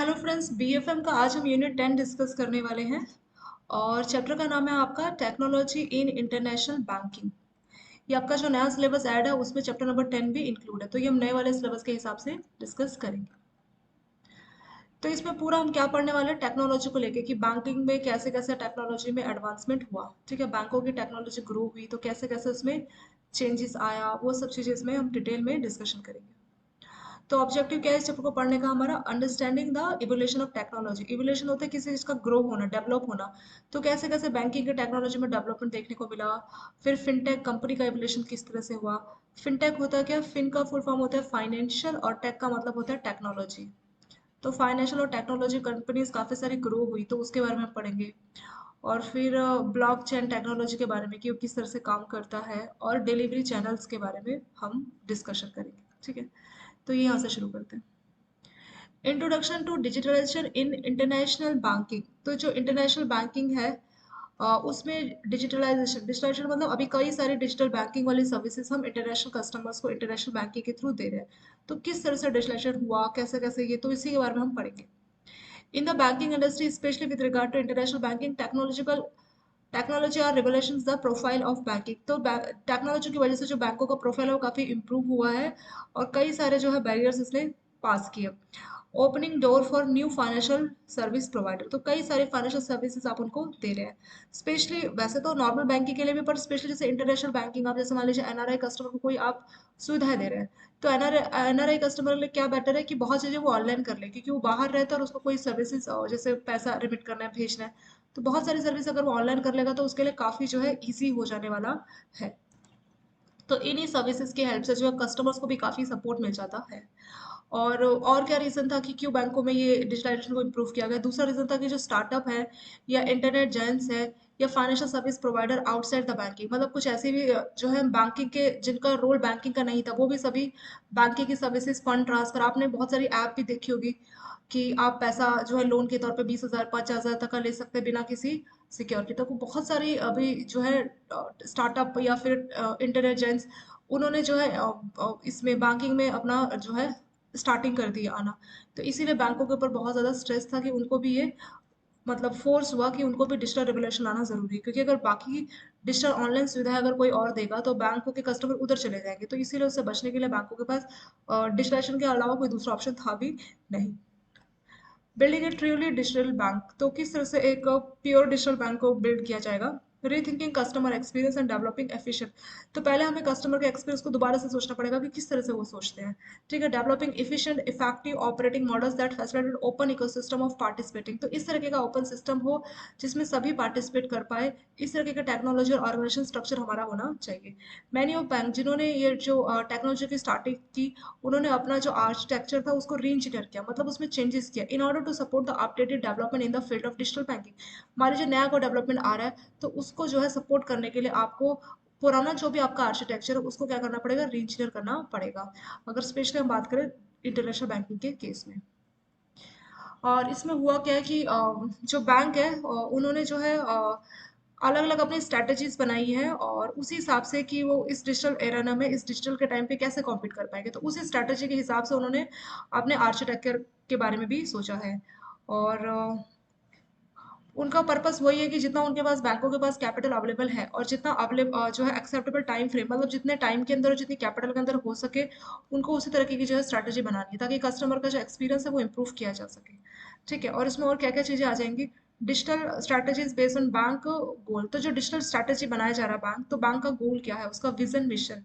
Hello friends, BFM का आज हम यूनिट 10 डिस्कस करने वाले हैं और चैप्टर का नाम है आपका टेक्नोलॉजी इन इंटरनेशनल बैंकिंग। ये आपका जो नया सिलेबस ऐड है उसमें चैप्टर नंबर 10 भी इंक्लूड है, तो ये हम नए वाले सिलेबस के हिसाब से डिस्कस करेंगे। तो इसमें पूरा हम क्या पढ़ने वाले हैं, टेक्नोलॉजी को लेके कि बैंकिंग में कैसे कैसे टेक्नोलॉजी में एडवांसमेंट हुआ। ठीक है, बैंकों की टेक्नोलॉजी ग्रो हुई तो कैसे कैसे उसमें चेंजेस आया, वो सब चीज़ें इसमें हम डिटेल में डिस्कशन करेंगे। तो ऑब्जेक्टिव क्या है इस चैप्टर को पढ़ने का हमारा, understanding the evolution of technology. Evolution होता है किसी चीज का ग्रो होना, डेवलप होना। तो कैसे कैसे बैंकिंग के टेक्नोलॉजी में डेवलपमेंट देखने को मिला। फिर फिनटेक कंपनी का इवोल्यूशन किस तरह से हुआ। फिनटेक होता है क्या, फिन का फुल फॉर्म होता है फाइनेंशियल और टेक का मतलब होता है टेक्नोलॉजी। तो फाइनेंशियल और टेक्नोलॉजी कंपनीज काफी सारी ग्रो हुई तो उसके बारे में हम पढ़ेंगे। और फिर ब्लॉकचेन टेक्नोलॉजी के बारे में कि वो किस तरह से काम करता है, और डिलीवरी चैनल्स के बारे में हम डिस्कशन करेंगे। ठीक है, तो ये यहाँ से शुरू करते हैं। Introduction to digitalisation in international banking. तो जो इंटरनेशनल बैंकिंग है उसमें डिजिटलाइजेशन डिजिटलाइजेशन मतलब अभी कई सारी डिजिटल बैंकिंग वाली सर्विसेज हम इंटरनेशनल कस्टमर्स को इंटरनेशनल बैंकिंग के थ्रू दे रहे हैं। तो किस तरह से डिजिटलाइजेशन हुआ, कैसे कैसे, ये तो इसी के बारे में हम पढ़ेंगे। In the banking industry specially with regard to international banking technology are revolutions the profile of banking. तो टेक्नोलॉजी की वजह से जो बैंकों का प्रोफाइल है वो काफ़ी इंप्रूव हुआ है और कई सारे जो है बैरियर्स इसने पास किए। Opening door for new financial service provider. तो कई सारे फाइनेंशियल सर्विसेज आप उनको दे रहे हैं, स्पेशली वैसे तो नॉर्मल बैंकिंग के लिए भी, पर स्पेशली जैसे इंटरनेशनल बैंकिंग, आप जैसे मान लीजिए एनआरआई कस्टमर को कोई आप सुविधाएं दे रहे हैं। तो एनआरआई कस्टमर के लिए क्या बेटर है कि बहुत चीज़ें वो ऑनलाइन कर ले, क्योंकि वो बाहर रहता है और उसको कोई सर्विसेज जैसे पैसा रिमिट करना है, भेजना है, तो बहुत सारी सर्विस अगर वो ऑनलाइन कर लेगा तो उसके लिए काफ़ी जो है ईजी हो जाने वाला है। तो इन्हीं सर्विसेज की हेल्प से जो है कस्टमर्स को भी काफ़ी सपोर्ट मिल जाता है। और क्या रीज़न था कि क्यों बैंकों में ये डिजिटाइजेशन को इम्प्रूव किया गया। दूसरा रीज़न था कि जो स्टार्टअप है या इंटरनेट जायंट्स है या financial service provider outside the banking, मतलब कुछ ऐसे भी जो है बैंकिंग के जिनका रोल बैंकिंग का नहीं था, वो भी सभी बैंकिंग की सर्विसेज, फंड ट्रांसफर, आपने बहुत सारी ऐप भी देखी होगी कि आप पैसा जो है लोन के तौर पे 20,000 50,000 तक का ले सकते हैं बिना किसी सिक्योरिटी। तो बहुत सारी अभी जो है स्टार्टअप या फिर इंटरनेट जायंट्स, उन्होंने जो है इसमें बैंकिंग में अपना जो है स्टार्टिंग कर दी आना। तो इसीलिए बैंकों के ऊपर बहुत ज़्यादा स्ट्रेस था कि उनको भी ये मतलब फोर्स हुआ कि उनको भी डिजिटल रेवोल्यूशन लाना ज़रूरी है, क्योंकि अगर बाकी डिजिटल ऑनलाइन सुविधा अगर कोई और देगा तो बैंकों के कस्टमर उधर चले जाएंगे। तो इसीलिए उससे बचने के लिए बैंकों के पास डिजिटलाइजेशन के अलावा कोई दूसरा ऑप्शन था भी नहीं। बिल्डिंग ए ट्रूली डिजिटल बैंक। तो किस तरह से एक प्योर डिजिटल बैंक को बिल्ड किया जाएगा। Rethinking customer experience and developing efficient. तो पहले हमें कस्टमर के एक्सपीरियंस को दोबारा से सोचना पड़ेगा कि किस तरह से वो सोचते हैं। ठीक है, developing efficient effective operating models that facilitate open ecosystem of participating. तो इस तरीके का ओपन सिस्टम हो जिसमें सभी पार्टिसिपेट कर पाए, इस तरीके का टेक्नोलॉजी और ऑर्गेनाइजेशन स्ट्रक्चर हमारा होना चाहिए। मैनी ऑफ बैंक जिन्होंने ये जो टेक्नोलॉजी की स्टार्टिंग की, उन्होंने अपना जो आर्किटेक्चर था उसको री इंजीनियर किया, मतलब उसमें चेंजेस किया in order to support the updated development in the field of digital banking. मान लीजिए नया कोई डेवलपमेंट आ रहा है तो उसको जो है सपोर्ट करने के लिए आपको पुराना जो भी आपका आर्किटेक्चर है उसको क्या करना पड़ेगा, री इंजीनियर करना पड़ेगा, अगर स्पेशली हम बात करें इंटरनेशनल बैंकिंग के केस में। और इसमें हुआ क्या है कि जो बैंक है उन्होंने जो है अलग अलग अपनी स्ट्रैटेजीज बनाई है, और उसी हिसाब से कि वो इस डिजिटल एराना में, इस डिजिटल के टाइम पे कैसे कॉम्पीट कर पाएंगे, तो उसी स्ट्रैटेजी के हिसाब से उन्होंने अपने आर्किटेक्चर के बारे में भी सोचा है। और उनका पर्पस वही है कि जितना उनके पास, बैंकों के पास कैपिटल अवेलेबल है और जितना अवेलेबल जो है एक्सेप्टेबल टाइम फ्रेम, मतलब जितने टाइम के अंदर और जितनी कैपिटल के अंदर हो सके, उनको उसी तरीके की जो है स्ट्रैटेजी बनानी है ताकि कस्टमर का जो एक्सपीरियंस है वो इम्प्रूव किया जा सके। ठीक है, और इसमें और क्या क्या चीज़ें आ जाएंगी। Digital strategies based on bank goal. तो जो डिजिटल स्ट्रैटेजी बनाया जा रहा है बैंक, तो बैंक का गोल क्या है, उसका विजन मिशन,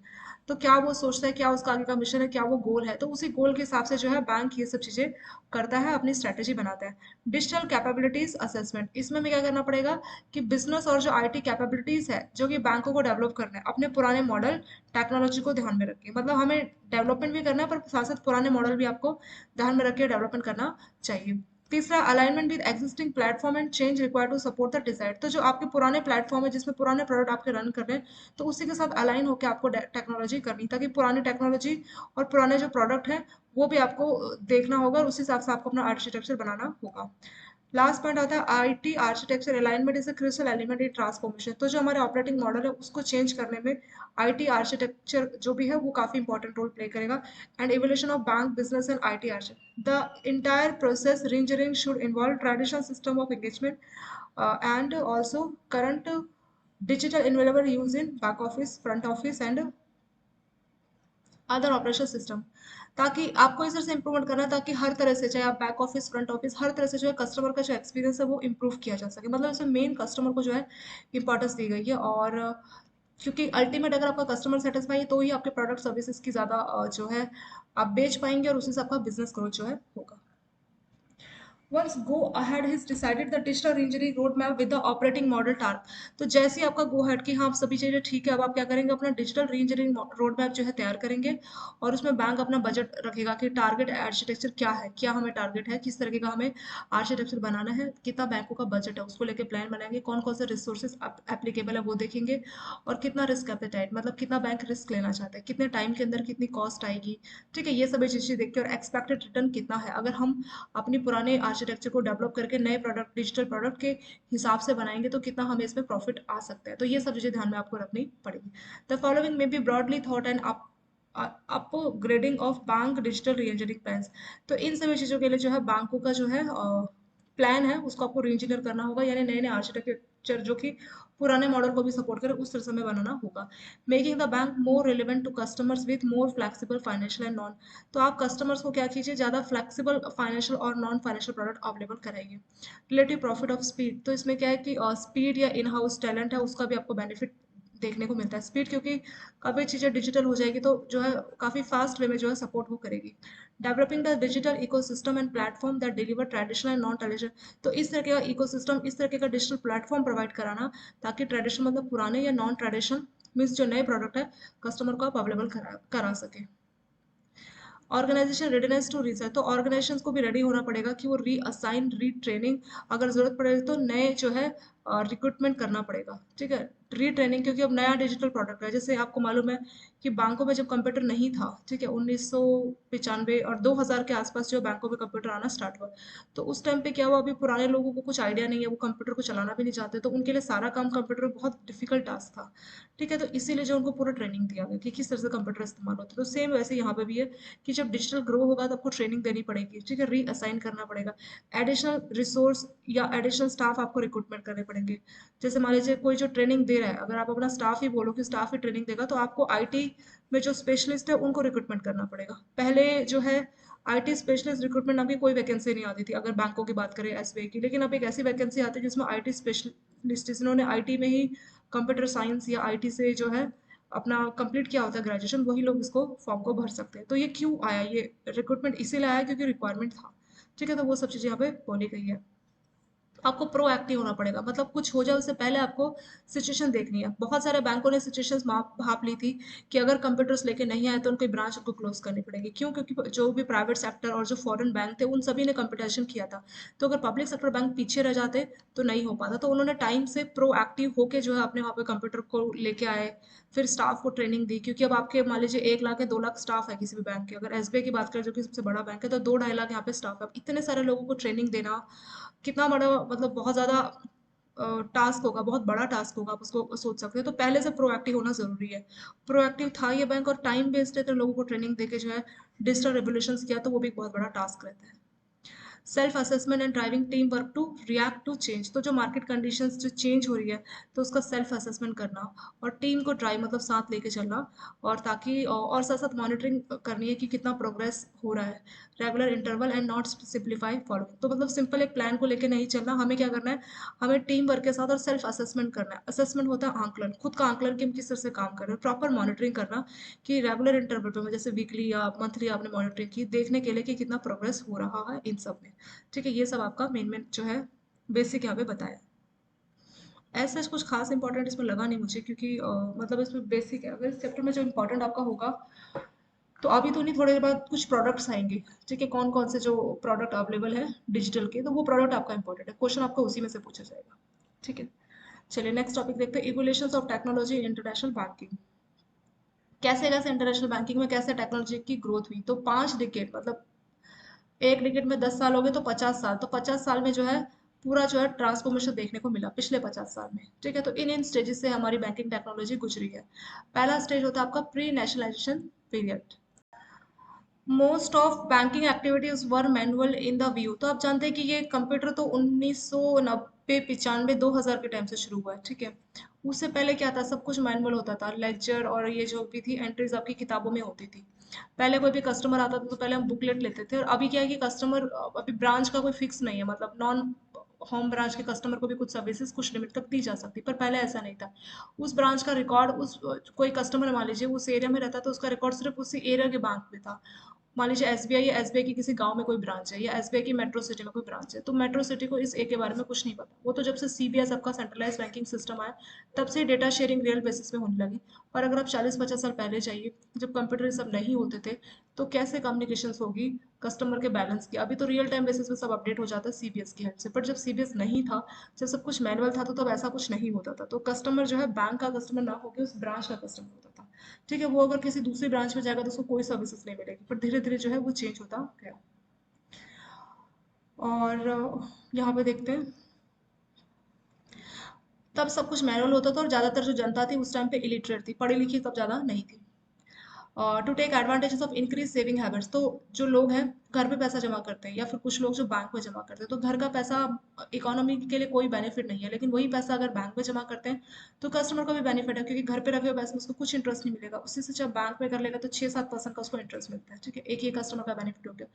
तो क्या वो सोचता है, क्या उसका आगे का मिशन है, क्या वो गोल है, तो उसी गोल के हिसाब से जो है बैंक ये सब चीज़ें करता है, अपनी स्ट्रैटेजी बनाता है। डिजिटल कैपेबिलिटीज असेसमेंट, इसमें हमें क्या करना पड़ेगा कि बिजनेस और जो आईटी कैपेबिलिटीज है जो कि बैंकों को डेवलप करना है, अपने पुराने मॉडल टेक्नोलॉजी को ध्यान में रखें, मतलब हमें डेवलपमेंट भी करना है पर साथ साथ पुराने मॉडल भी आपको ध्यान में रख के डेवलपमेंट करना चाहिए। तीसरा, alignment with existing platform and change required to support the desire. तो जो आपके पुराने प्लेटफॉर्म है जिसमें पुराने प्रोडक्ट आपके रन कर रहे हैं, तो उसी के साथ अलाइन होकर आपको टेक्नोलॉजी करनी, ताकि पुरानी टेक्नोलॉजी और पुराने जो प्रोडक्ट है वो भी आपको देखना होगा और उसी हिसाब से आपको अपना आर्किटेक्चर बनाना होगा। लास्ट पॉइंट आता है IT architecture alignment is a critical element in transformation. तो जो हमारे ऑपरेटिंग मॉडल है उसको चेंज करने में आईटी आर्किटेक्चर जो भी है वो काफी इंपॉर्टेंट रोल प्ले करेगा। And evolution of bank business and IT architecture, the entire process reengineering should involve traditional system of engagement and also current digital available use in back office, front office and other operation system. ताकि आपको इस तरह से improvement करना है ताकि हर तरह से चाहे आप बैक ऑफिस फ्रंट ऑफिस हर तरह से जो है कस्टमर का जो एक्सपीरियंस है वो इम्प्रूव किया जा सके। मतलब इसमें मेन कस्टमर को जो है इंपॉर्टेंस दी गई है। और क्योंकि अल्टीमेट अगर आपका कस्टमर सेटिस्फाई है तो ही आपके प्रोडक्ट सर्विसेज की ज़्यादा जो है आप बेच पाएंगे और उसी से आपका बिजनेस ग्रोथ जो है होगा। Once go ahead has decided the digital engineering roadmap with the operating model tarp. तो जैसे ही आपका गो अहेड कि हाँ सभी चीज़ें ठीक है, अब आप क्या करेंगे अपना डिजिटल री इंजीनियरिंग रोड मैप जो है तैयार करेंगे और उसमें बैंक अपना बजट रखेगा कि टारगेट आर्किटेक्चर क्या है, क्या हमें टारगेट है, किस तरीके का हमें आर्किटेक्चर बनाना है, कितना बैंकों का बजट है उसको लेके प्लान बनाएंगे, कौन कौन से रिसोर्सेज एप्लीकेबल है वो देखेंगे और कितना रिस्क एपेटाइट मतलब कितना बैंक रिस्क लेना चाहता है, कितने टाइम के अंदर कितनी कॉस्ट आएगी। ठीक है, ये सभी चीज़ें देख के और एक्सपेक्टेड रिटर्न कितना है। अगर हम अपनी पुराने आर्किटेक्चर को डेवलप करके नए प्रोडक्ट डिजिटल प्रोडक्ट के हिसाब से बनाएंगे तो कितना हमें इसमें प्रॉफिट आ सकता है। तो ये सब चीज़ें ध्यान में आपको रखनी पड़ेगी। द फॉलोइंग में B broadly thought and upgrading of bank digital री इंजीनियरिंग प्लान्स। तो इन सभी चीज़ों के लिए जो है बैंकों का जो है प्लान है उसको आपको री इंजीनियर करना होगा, यानी नए नए आर्किटेक्चर जो कि पुराने मॉडल को भी सपोर्ट करे उस तरह से हमें बनाना होगा। Making the bank more relevant to customers with more flexible financial and non. तो आप कस्टमर्स को क्या कीजिए, ज़्यादा फ्लेक्सिबल फाइनेंशियल और नॉन फाइनेंशियल प्रोडक्ट अवेलेबल कराइए। रिलेटिव प्रॉफिट ऑफ स्पीड, तो इसमें क्या है कि स्पीड या इन हाउस टैलेंट है उसका भी आपको बेनिफिट देखने को मिलता है। स्पीड क्योंकि काफ़ी चीज़ें डिजिटल हो जाएगी तो जो है काफ़ी फास्ट वे में जो है सपोर्ट वो करेगी। Developing the digital ecosystem and platform that deliver traditional and non traditional. तो इस तरह का इकोसिस्टम, इस तरह का डिजिटल प्लेटफॉर्म प्रोवाइड कराना ताकि ट्रेडिशनल मतलब पुराने या नॉन ट्रेडिशनल मीन्स जो नए प्रोडक्ट है कस्टमर को आप अवेलेबल करा सके। ऑर्गेनाइजेशन रेडीनेस टू रिसर्च, तो ऑर्गेनाइजेशन को भी रेडी होना पड़ेगा कि वो री असाइन री ट्रेनिंग अगर जरूरत पड़े तो नए जो है रिक्रूटमेंट करना पड़ेगा। ठीक है, री ट्रेनिंग क्योंकि अब नया डिजिटल प्रोडक्ट है। जैसे आपको मालूम है कि बैंकों में जब कंप्यूटर नहीं था, ठीक है 1995 और 2000 के आसपास जो बैंकों में कंप्यूटर आना स्टार्ट हुआ, तो उस टाइम पे क्या हुआ, अभी पुराने लोगों को कुछ आइडिया नहीं है, वो कंप्यूटर को चलाना भी नहीं चाहते, तो उनके लिए सारा काम कंप्यूटर बहुत डिफिकल्ट टास्क था। ठीक है, तो इसीलिए जो उनको पूरा ट्रेनिंग दिया गया कि किस तरह से कंप्यूटर इस्तेमाल होता है। तो सेम वैसे यहाँ पे भी है कि जब डिजिटल ग्रो होगा तो आपको ट्रेनिंग देनी पड़ेगी। ठीक है, री असाइन करना पड़ेगा, एडिशनल रिसोर्स या एडिशनल स्टाफ आपको रिक्रूटमेंट करने पड़ेंगे। जैसे मान लीजिए कोई जो ट्रेनिंग दे रहा है, अगर आप अपना स्टाफ ही बोलो कि स्टाफ ही ट्रेनिंग देगा तो आपको आईटी में जो स्पेशलिस्ट है उनको रिक्रूटमेंट करना पड़ेगा। पहले जो है आईटी स्पेशलिस्ट रिक्रूटमेंट नाम की कोई वैकेंसी नहीं आती थी अगर बैंकों की बात करें एसबीआई की, लेकिन अब एक ऐसी वैकेंसी आती है जिसमें आईटी स्पेशलिस्ट जिन्होंने आईटी में ही कंप्यूटर साइंस या आईटी से जो है अपना कंप्लीट किया होता है ग्रेजुएशन, वही लोग इसको फॉर्म को भर सकते हैं। तो ये क्यों आया, ये रिक्रूटमेंट इसीलिए आया क्योंकि रिक्वायरमेंट था। ठीक है, तो वो सब चीज़ें यहाँ पे बोली गई है। आपको प्रोएक्टिव होना पड़ेगा, मतलब कुछ हो जाए उससे पहले आपको सिचुएशन देखनी है। बहुत सारे बैंकों ने सिचुएशंस भाप ली थी कि अगर कंप्यूटर्स लेके नहीं आए तो उनकी ब्रांच उनको क्लोज करनी पड़ेगी। क्यों? क्योंकि जो भी प्राइवेट सेक्टर और जो फॉरेन बैंक थे उन सभी ने कंपटीशन किया था। तो अगर पब्लिक सेक्टर बैंक पीछे रह जाते तो नहीं हो पाता। तो उन्होंने टाइम से प्रोएक्टिव होके जो है अपने वहाँ पे कंप्यूटर को लेके आए, फिर स्टाफ को ट्रेनिंग दी। क्योंकि अब आपके मान लीजिए 1 लाख या 2 लाख स्टाफ है किसी भी बैंक के, अगर एसबीआई की बात करें जो कि सबसे बड़ा बैंक है तो 2-2.5 लाख यहाँ पे स्टाफ है। अब इतने सारे लोगों को ट्रेनिंग देना कितना बड़ा मतलब बहुत ज़्यादा टास्क होगा, बहुत बड़ा टास्क होगा, आप उसको सोच सकते हैं। तो पहले से प्रोएक्टिव होना ज़रूरी है। प्रोएक्टिव था ये बैंक और टाइम बेस्ड है तो लोगों को ट्रेनिंग देके जो है डिजिटल रेवोल्यूशंस किया, तो वो भी एक बहुत बड़ा टास्क रहता है। Self assessment and driving team work to react to change, तो जो मार्केट कंडीशंस जो चेंज हो रही है तो उसका सेल्फ असेसमेंट करना और टीम को ड्राइव मतलब साथ लेके चलना, और ताकि और साथ साथ मॉनिटरिंग करनी है कि कितना प्रोग्रेस हो रहा है। Regular interval and not simplify following, तो मतलब सिंपल एक प्लान को लेके नहीं चलना, हमें क्या करना है, हमें टीम वर्क के साथ और सेल्फ असेसमेंट करना है। असेसमेंट होता है आंकलन, खुद का आंकलन कि हम किस तरह से काम कर रहे हैं। प्रॉपर मॉनिटरिंग करना कि रेगुलर इंटरवल पे जैसे वीकली या मंथली आपने मॉनिटरिंग की, देखने के लिए कि कितना प्रोग्रेस हो रहा है इन सब में। ठीक है, ये सब आपका मेन मेन जो है बेसिक यहाँ पे बताया। ऐसा कुछ खास इंपॉर्टेंट इसमें लगा नहीं मुझे क्योंकि मतलब इसमें बेसिक है। अगर इस चैप्टर में जो इंपॉर्टेंट आपका होगा तो अभी तो नहीं, थोड़ी देर बाद कुछ प्रोडक्ट्स आएंगे। ठीक है, कौन कौन से जो प्रोडक्ट अवेलेबल है डिजिटल के, तो वो प्रोडक्ट आपका इंपॉर्टेंट है, क्वेश्चन आपका उसी में से पूछा जाएगा। ठीक है, चलिए नेक्स्ट टॉपिक देखते हैं, evolution of technology in international banking. कैसे कैसे इंटरनेशनल बैंकिंग में कैसे टेक्नोलॉजी की ग्रोथ हुई। तो 5 डिकेड मतलब एक डिकेड में 10 साल हो गए तो 50 साल, तो 50 साल में जो है पूरा जो है ट्रांसफॉर्मेशन देखने को मिला पिछले 50 साल में। ठीक है, तो इन स्टेजेस से हमारी बैंकिंग टेक्नोलॉजी गुजरी है। पहला स्टेज होता है आपका pre nationalisation period. Most of banking activities were manual in the view. तो आप जानते हैं कि ये कंप्यूटर तो 1990 95 2000 के टाइम से शुरू हुआ है। ठीक है, उससे पहले क्या था, सब कुछ मैनुअल होता था। लेक्चर और ये जो भी थी एंट्रीज आपकी किताबों में होती थी। पहले कोई भी कस्टमर आता था तो पहले हम बुकलेट लेते थे, और अभी क्या है कि कस्टमर, अभी ब्रांच का कोई फिक्स नहीं है, मतलब नॉन होम ब्रांच के कस्टमर को भी कुछ सर्विसेज कुछ लिमिट तक दी जा सकती, पर पहले ऐसा नहीं था। उस ब्रांच का रिकॉर्ड, उस कोई कस्टमर मान लीजिए उस एरिया में रहता, तो उसका रिकॉर्ड सिर्फ उसी एरिया के बैंक में था। मान लीजिए एसबीआई या एसबीआई की किसी गांव में कोई ब्रांच है, या एसबीआई की मेट्रो सिटी में कोई ब्रांच है, तो मेट्रो सिटी को इस ए के बारे में कुछ नहीं पता। वो तो जब से सीबीएस आपका सेंट्रलाइज बैंकिंग सिस्टम आया, तब से डेटा शेयरिंग रियल बेसिस पे होने लगी। और अगर आप 40-50 साल पहले जाइए, जब कंप्यूटर सब नहीं होते थे, तो कैसे कम्युनिकेशन होगी कस्टमर के बैलेंस की। अभी तो रियल टाइम बेसिस पे सब अपडेट हो जाता है सीबीएस की हेल्प से, पर जब सीबीएस नहीं था, जब सब कुछ मैनुअल था, तो तब ऐसा कुछ नहीं होता था। तो कस्टमर जो है बैंक का कस्टमर ना होकर उस ब्रांच का कस्टमर होता था। ठीक है, वो अगर किसी दूसरी ब्रांच में जाएगा तो उसको कोई सर्विसेज नहीं मिलेगी, पर धीरे धीरे जो है वो चेंज होता गया। और यहाँ पे देखते हैं, तब सब कुछ मैनुअल होता था, और ज़्यादातर जो जनता थी उस टाइम पे इलिटरेट थी, पढ़ी लिखी तब ज़्यादा नहीं थी। To take advantages of increase saving habits. तो जो लोग हैं घर पे पैसा जमा करते हैं, या फिर कुछ लोग जो बैंक में जमा करते हैं, तो घर का पैसा इकोनॉमी के लिए कोई बेनिफिट नहीं है, लेकिन वही पैसा अगर बैंक में जमा करते हैं तो कस्टमर को भी बेनिफिट है, क्योंकि घर पे रखे हुए पैसे में उसको कुछ इंटरेस्ट नहीं मिलेगा। उसी से जब बैंक में कर लेगा तो 6-7% का उसको इंटरेस्ट मिलता है। ठीक है, एक ही कस्टमर का बेनिफिट हो गया।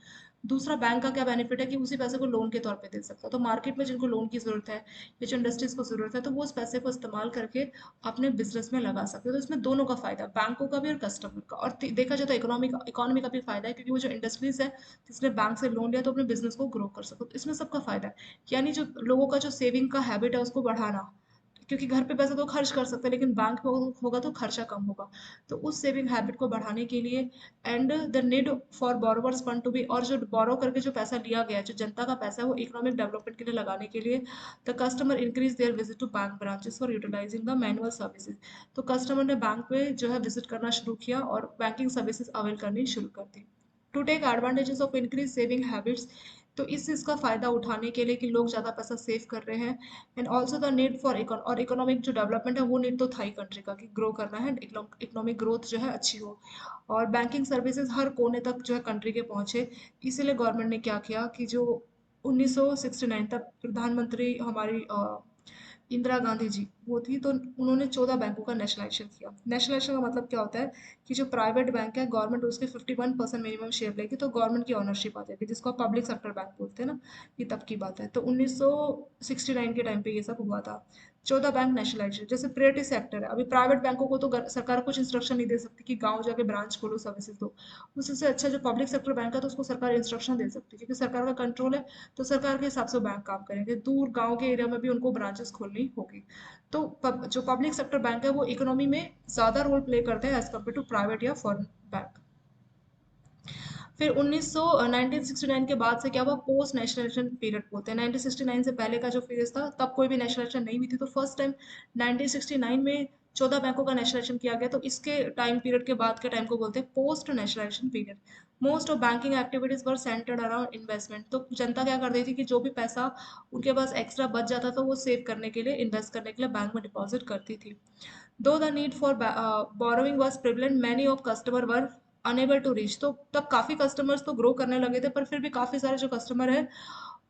दूसरा, बैंक का क्या बेनिफिट है कि उसी पैसे को लोन के तौर पे दे सकता है। तो मार्केट में जिनको लोन की जरूरत है, या जो इंडस्ट्रीज को जरूरत है, तो वो उस पैसे को इस्तेमाल करके अपने बिजनेस में लगा सकते हो। तो इसमें दोनों का फायदा, बैंकों का भी और कस्टमर का। और देखा जाए तो इकोनॉमी का भी फायदा है, क्योंकि वो जो इंडस्ट्रीज है जिसने बैंक से लोन लिया तो अपने बिजनेस को ग्रो कर सको, तो इसमें सबका फायदा है। यानी जो लोगों का जो सेविंग का हैबिट है उसको बढ़ाना, क्योंकि घर पे पैसा तो खर्च कर सकते हैं, लेकिन बैंक में होगा तो खर्चा कम होगा। तो उस सेविंग हैबिट को बढ़ाने के लिए, and the need for borrowers fund to be, और जो बोरो करके जो पैसा लिया गया है, जो जनता का पैसा है, वो इकोनॉमिक डेवलपमेंट के लिए लगाने के लिए, the customer increase their visit to bank branches for utilising the manual services. तो कस्टमर ने बैंक पे जो है विजिट करना शुरू किया और बैंकिंग सर्विसेज अवेल करनी शुरू कर दी। To take advantages of increase saving habits. तो इस चीज़ का फ़ायदा उठाने के लिए कि लोग ज़्यादा पैसा सेव कर रहे हैं, and also the need for और इकोनॉमिक जो डेवलपमेंट है, वो नीड तो था ही कंट्री का, कि ग्रो करना है, इकोनॉमिक ग्रोथ जो है अच्छी हो, और बैंकिंग सर्विसेज हर कोने तक जो है कंट्री के पहुंचे। इसीलिए गवर्नमेंट ने क्या किया कि जो 1969 तक प्रधानमंत्री हमारी इंदिरा गांधी जी वो थी, तो उन्होंने 14 बैंकों का नेशनलाइजेशन किया। नेशनलाइजेशन का मतलब क्या होता है कि जो प्राइवेट बैंक है, गवर्नमेंट उसके 51% मिनिमम शेयर लेगी, तो गवर्नमेंट की ओनरशिप आ जाएगी, जिसको पब्लिक सेक्टर बैंक बोलते हैं ना। ये तब की बात है, तो 1969 के टाइम पे ये सब हुआ था। 14 बैंक नेशनलाइजेशन। जैसे प्राइवेट सेक्टर है, अभी प्राइवेट बैंकों को तो सरकार कुछ इंस्ट्रक्शन नहीं दे सकती कि गाँव जाके ब्रांच खोलो, सर्विसेज दो। उससे अच्छा जो पब्लिक सेक्टर बैंक है, तो उसको सरकार इंस्ट्रक्शन दे सकती है, क्योंकि सरकार का कंट्रोल है। तो सरकार के हिसाब से बैंक काम करेंगे, दूर गांव के एरिया में भी उनको ब्रांचेस खोलनी होगी। तो जो पब्लिक सेक्टर बैंक है वो इकोनॉमी में ज़्यादा रोल प्ले करते हैं एज कम्पेयर टू प्राइवेट या फॉरेन बैंक। फिर 1969 के बाद से क्या हुआ, पोस्ट नेशनलाइजेशन पीरियड बोलते हैं। 1969 से पहले का जो फेज था, तब कोई भी नेशनलाइजेशन नहीं हुई थी, तो फर्स्ट टाइम 1969 में 14 बैंकों का नेशनलाइजेशन किया गया। तो इसके टाइम पीरियड के बाद के टाइम को बोलते हैं post nationalisation period. Most of banking activities were centred around investment. तो जनता क्या कर रही थी कि जो भी पैसा उनके पास एक्स्ट्रा बच जाता था, वो सेव करने के लिए, इन्वेस्ट करने के लिए बैंक में डिपॉजिट करती थी। Though the need for borrowing was prevalent, many of customer were unable to reach. तो तब काफ़ी कस्टमर्स तो ग्रो करने लगे थे, पर फिर भी काफ़ी सारे जो कस्टमर है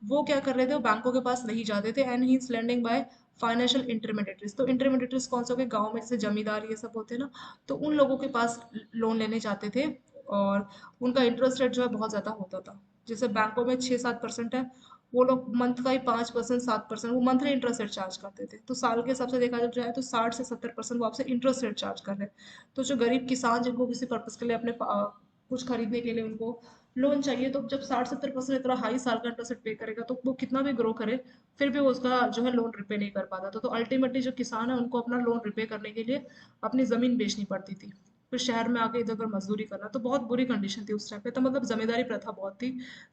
वो क्या कर रहे थे, वो बैंकों के पास नहीं जाते थे। And he is lending by financial intermediaries. तो इंटरमीडिएटरीज कौन से हो गए, गाँव में जैसे जमींदार ये सब होते हैं ना, तो उन लोगों के पास लोन लेने जाते थे, और उनका इंटरेस्ट रेट जो है बहुत ज़्यादा होता था। जैसे बैंकों में 6-7% है, वो लोग मंथ का ही 5% 7%, वो मंथली इंटरेस्ट रेट चार्ज करते थे। तो साल के हिसाब से देखा जाए तो 60 से 70% वो आपसे इंटरेस्ट रेट चार्ज कर रहे हैं। तो जो गरीब किसान जिनको किसी पर्पज के लिए अपने कुछ खरीदने के लिए उनको लोन चाहिए, तो जब 60-70% इतना हाई साल का इंटरेस्ट पे करेगा, तो वो कितना भी ग्रो करे, फिर भी वो उसका जो है लोन रिपे नहीं कर पाता था। तो अल्टीमेटली जो किसान है उनको अपना लोन रिपे करने के लिए अपनी जमीन बेचनी पड़ती थी, फिर शहर में आके इधर उधर मजदूरी करना। तो बहुत बुरी कंडीशन थी उस टाइम पे, तो मतलब जमींदारी प्रथा बहुत थी।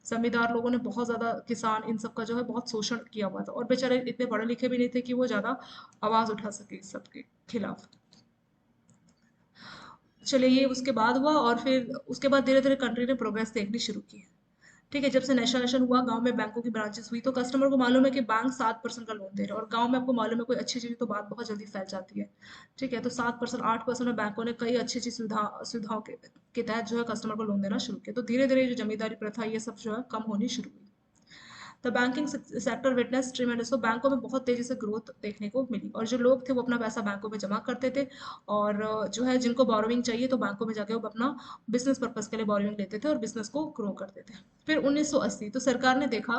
जमींदार लोगों ने बहुत ज्यादा किसान इन सब का जो है बहुत शोषण किया हुआ था, और बेचारे इतने पढ़े लिखे भी नहीं थे कि वो ज्यादा आवाज उठा सके इस सब के खिलाफ। चलिए, ये उसके बाद हुआ, और फिर उसके बाद धीरे धीरे कंट्री ने प्रोग्रेस देखनी शुरू की। ठीक है, जब से नेशनलाइजेशन हुआ, गांव में बैंकों की ब्रांचेस हुई, तो कस्टमर को मालूम है कि बैंक 7% का लोन दे रहा है, और गांव में आपको मालूम है कोई अच्छी चीज़ तो बात बहुत जल्दी फैल जाती है। ठीक है, तो 7%, 8% में बैंकों ने कई अच्छी अच्छी सुविधाओं के तहत जो है कस्टमर को लोन देना शुरू किया। तो धीरे धीरे जो जमींदारी प्रथा ये सब जो है कम होनी शुरू हुई। The banking sector witness tremendous, तो बैंकों में बहुत तेजी से ग्रोथ देखने को मिली, और जो लोग थे वो अपना पैसा बैंकों में जमा करते थे, और जो है जिनको बोरोविंग चाहिए तो बैंकों में जाके वो अपना बिजनेस पर्पस के लिए बोरोविंग लेते थे और बिजनेस को ग्रो करते थे। फिर 1980, तो सरकार ने देखा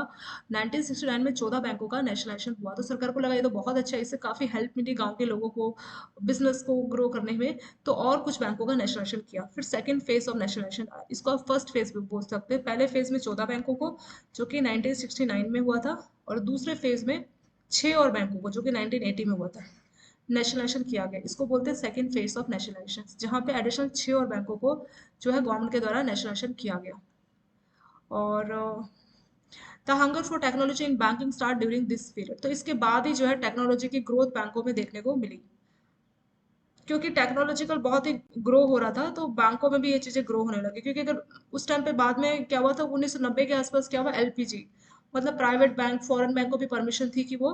1969 में 14 बैंकों का नेशनलाइजेशन हुआ, तो सरकार को लगा ये तो बहुत अच्छा है, इससे काफ़ी हेल्प मिली गांव के लोगों को बिजनेस को ग्रो करने में। तो और कुछ बैंकों का नेशनलाइजेशन किया। फिर सेकंड फेज ऑफ नेशनलाइजेशन आया, इसको आप फर्स्ट फेज भी बोल सकते हैं। पहले फेज में 14 बैंकों को, जो कि 1969 में हुआ था, और दूसरे फेज में 6 और बैंकों को, जो कि 1980 में हुआ था, नेशनलाइजेशन किया गया। इसको बोलते हैं सेकंड फेज ऑफ नेशनलाइजेशन, जहाँ पे एडिशनल 6 और बैंकों को जो है गवर्नमेंट के द्वारा नेशनलाइजेशन किया गया। और the hunger for technology in banking start during this period, तो इसके बाद ही जो है टेक्नोलॉजी की ग्रोथ बैंकों में देखने को मिली, क्योंकि टेक्नोलॉजिकल बहुत ही ग्रो हो रहा था, तो बैंकों में भी ये चीज़ें ग्रो होने लगी। क्योंकि अगर उस टाइम पे बाद में क्या हुआ था, 1990 के आसपास क्या हुआ, एलपीजी, मतलब प्राइवेट बैंक, फॉरेन बैंक को भी परमिशन थी कि वो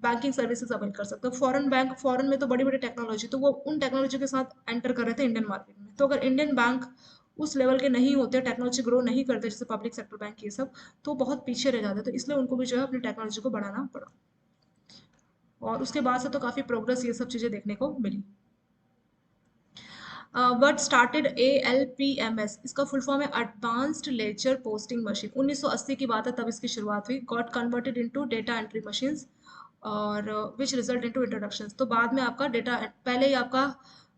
बैंकिंग सर्विसेज अवेल कर सकते हो। फॉरेन बैंक, फॉरेन में तो बड़ी बड़ी टेक्नोलॉजी, तो वो उन टेक्नोलॉजी के साथ एंटर कर रहे थे इंडियन मार्केट में। तो अगर इंडियन बैंक उस लेवल के नहीं होते, टेक्नोलॉजी ग्रो नहीं करते जैसे पब्लिक सेक्टर बैंक ये सब, तो बहुत पीछे रह जाते। तो इसलिए उनको भी जो है अपनी टेक्नोलॉजी को बढ़ाना पड़ा, और उसके बाद से तो काफ़ी प्रोग्रेस ये सब चीज़ें देखने को मिली। वर्ड स्टार्टेड ALPMS, इसका फुल फॉर्म है एडवांस्ड लेजर पोस्टिंग मशीन। 1980 की बात है तब इसकी शुरुआत हुई। Got converted into data entry machines, और विच रिजल्ट इनटू इंट्रोडक्शंस, तो बाद में आपका डेटा, पहले ही आपका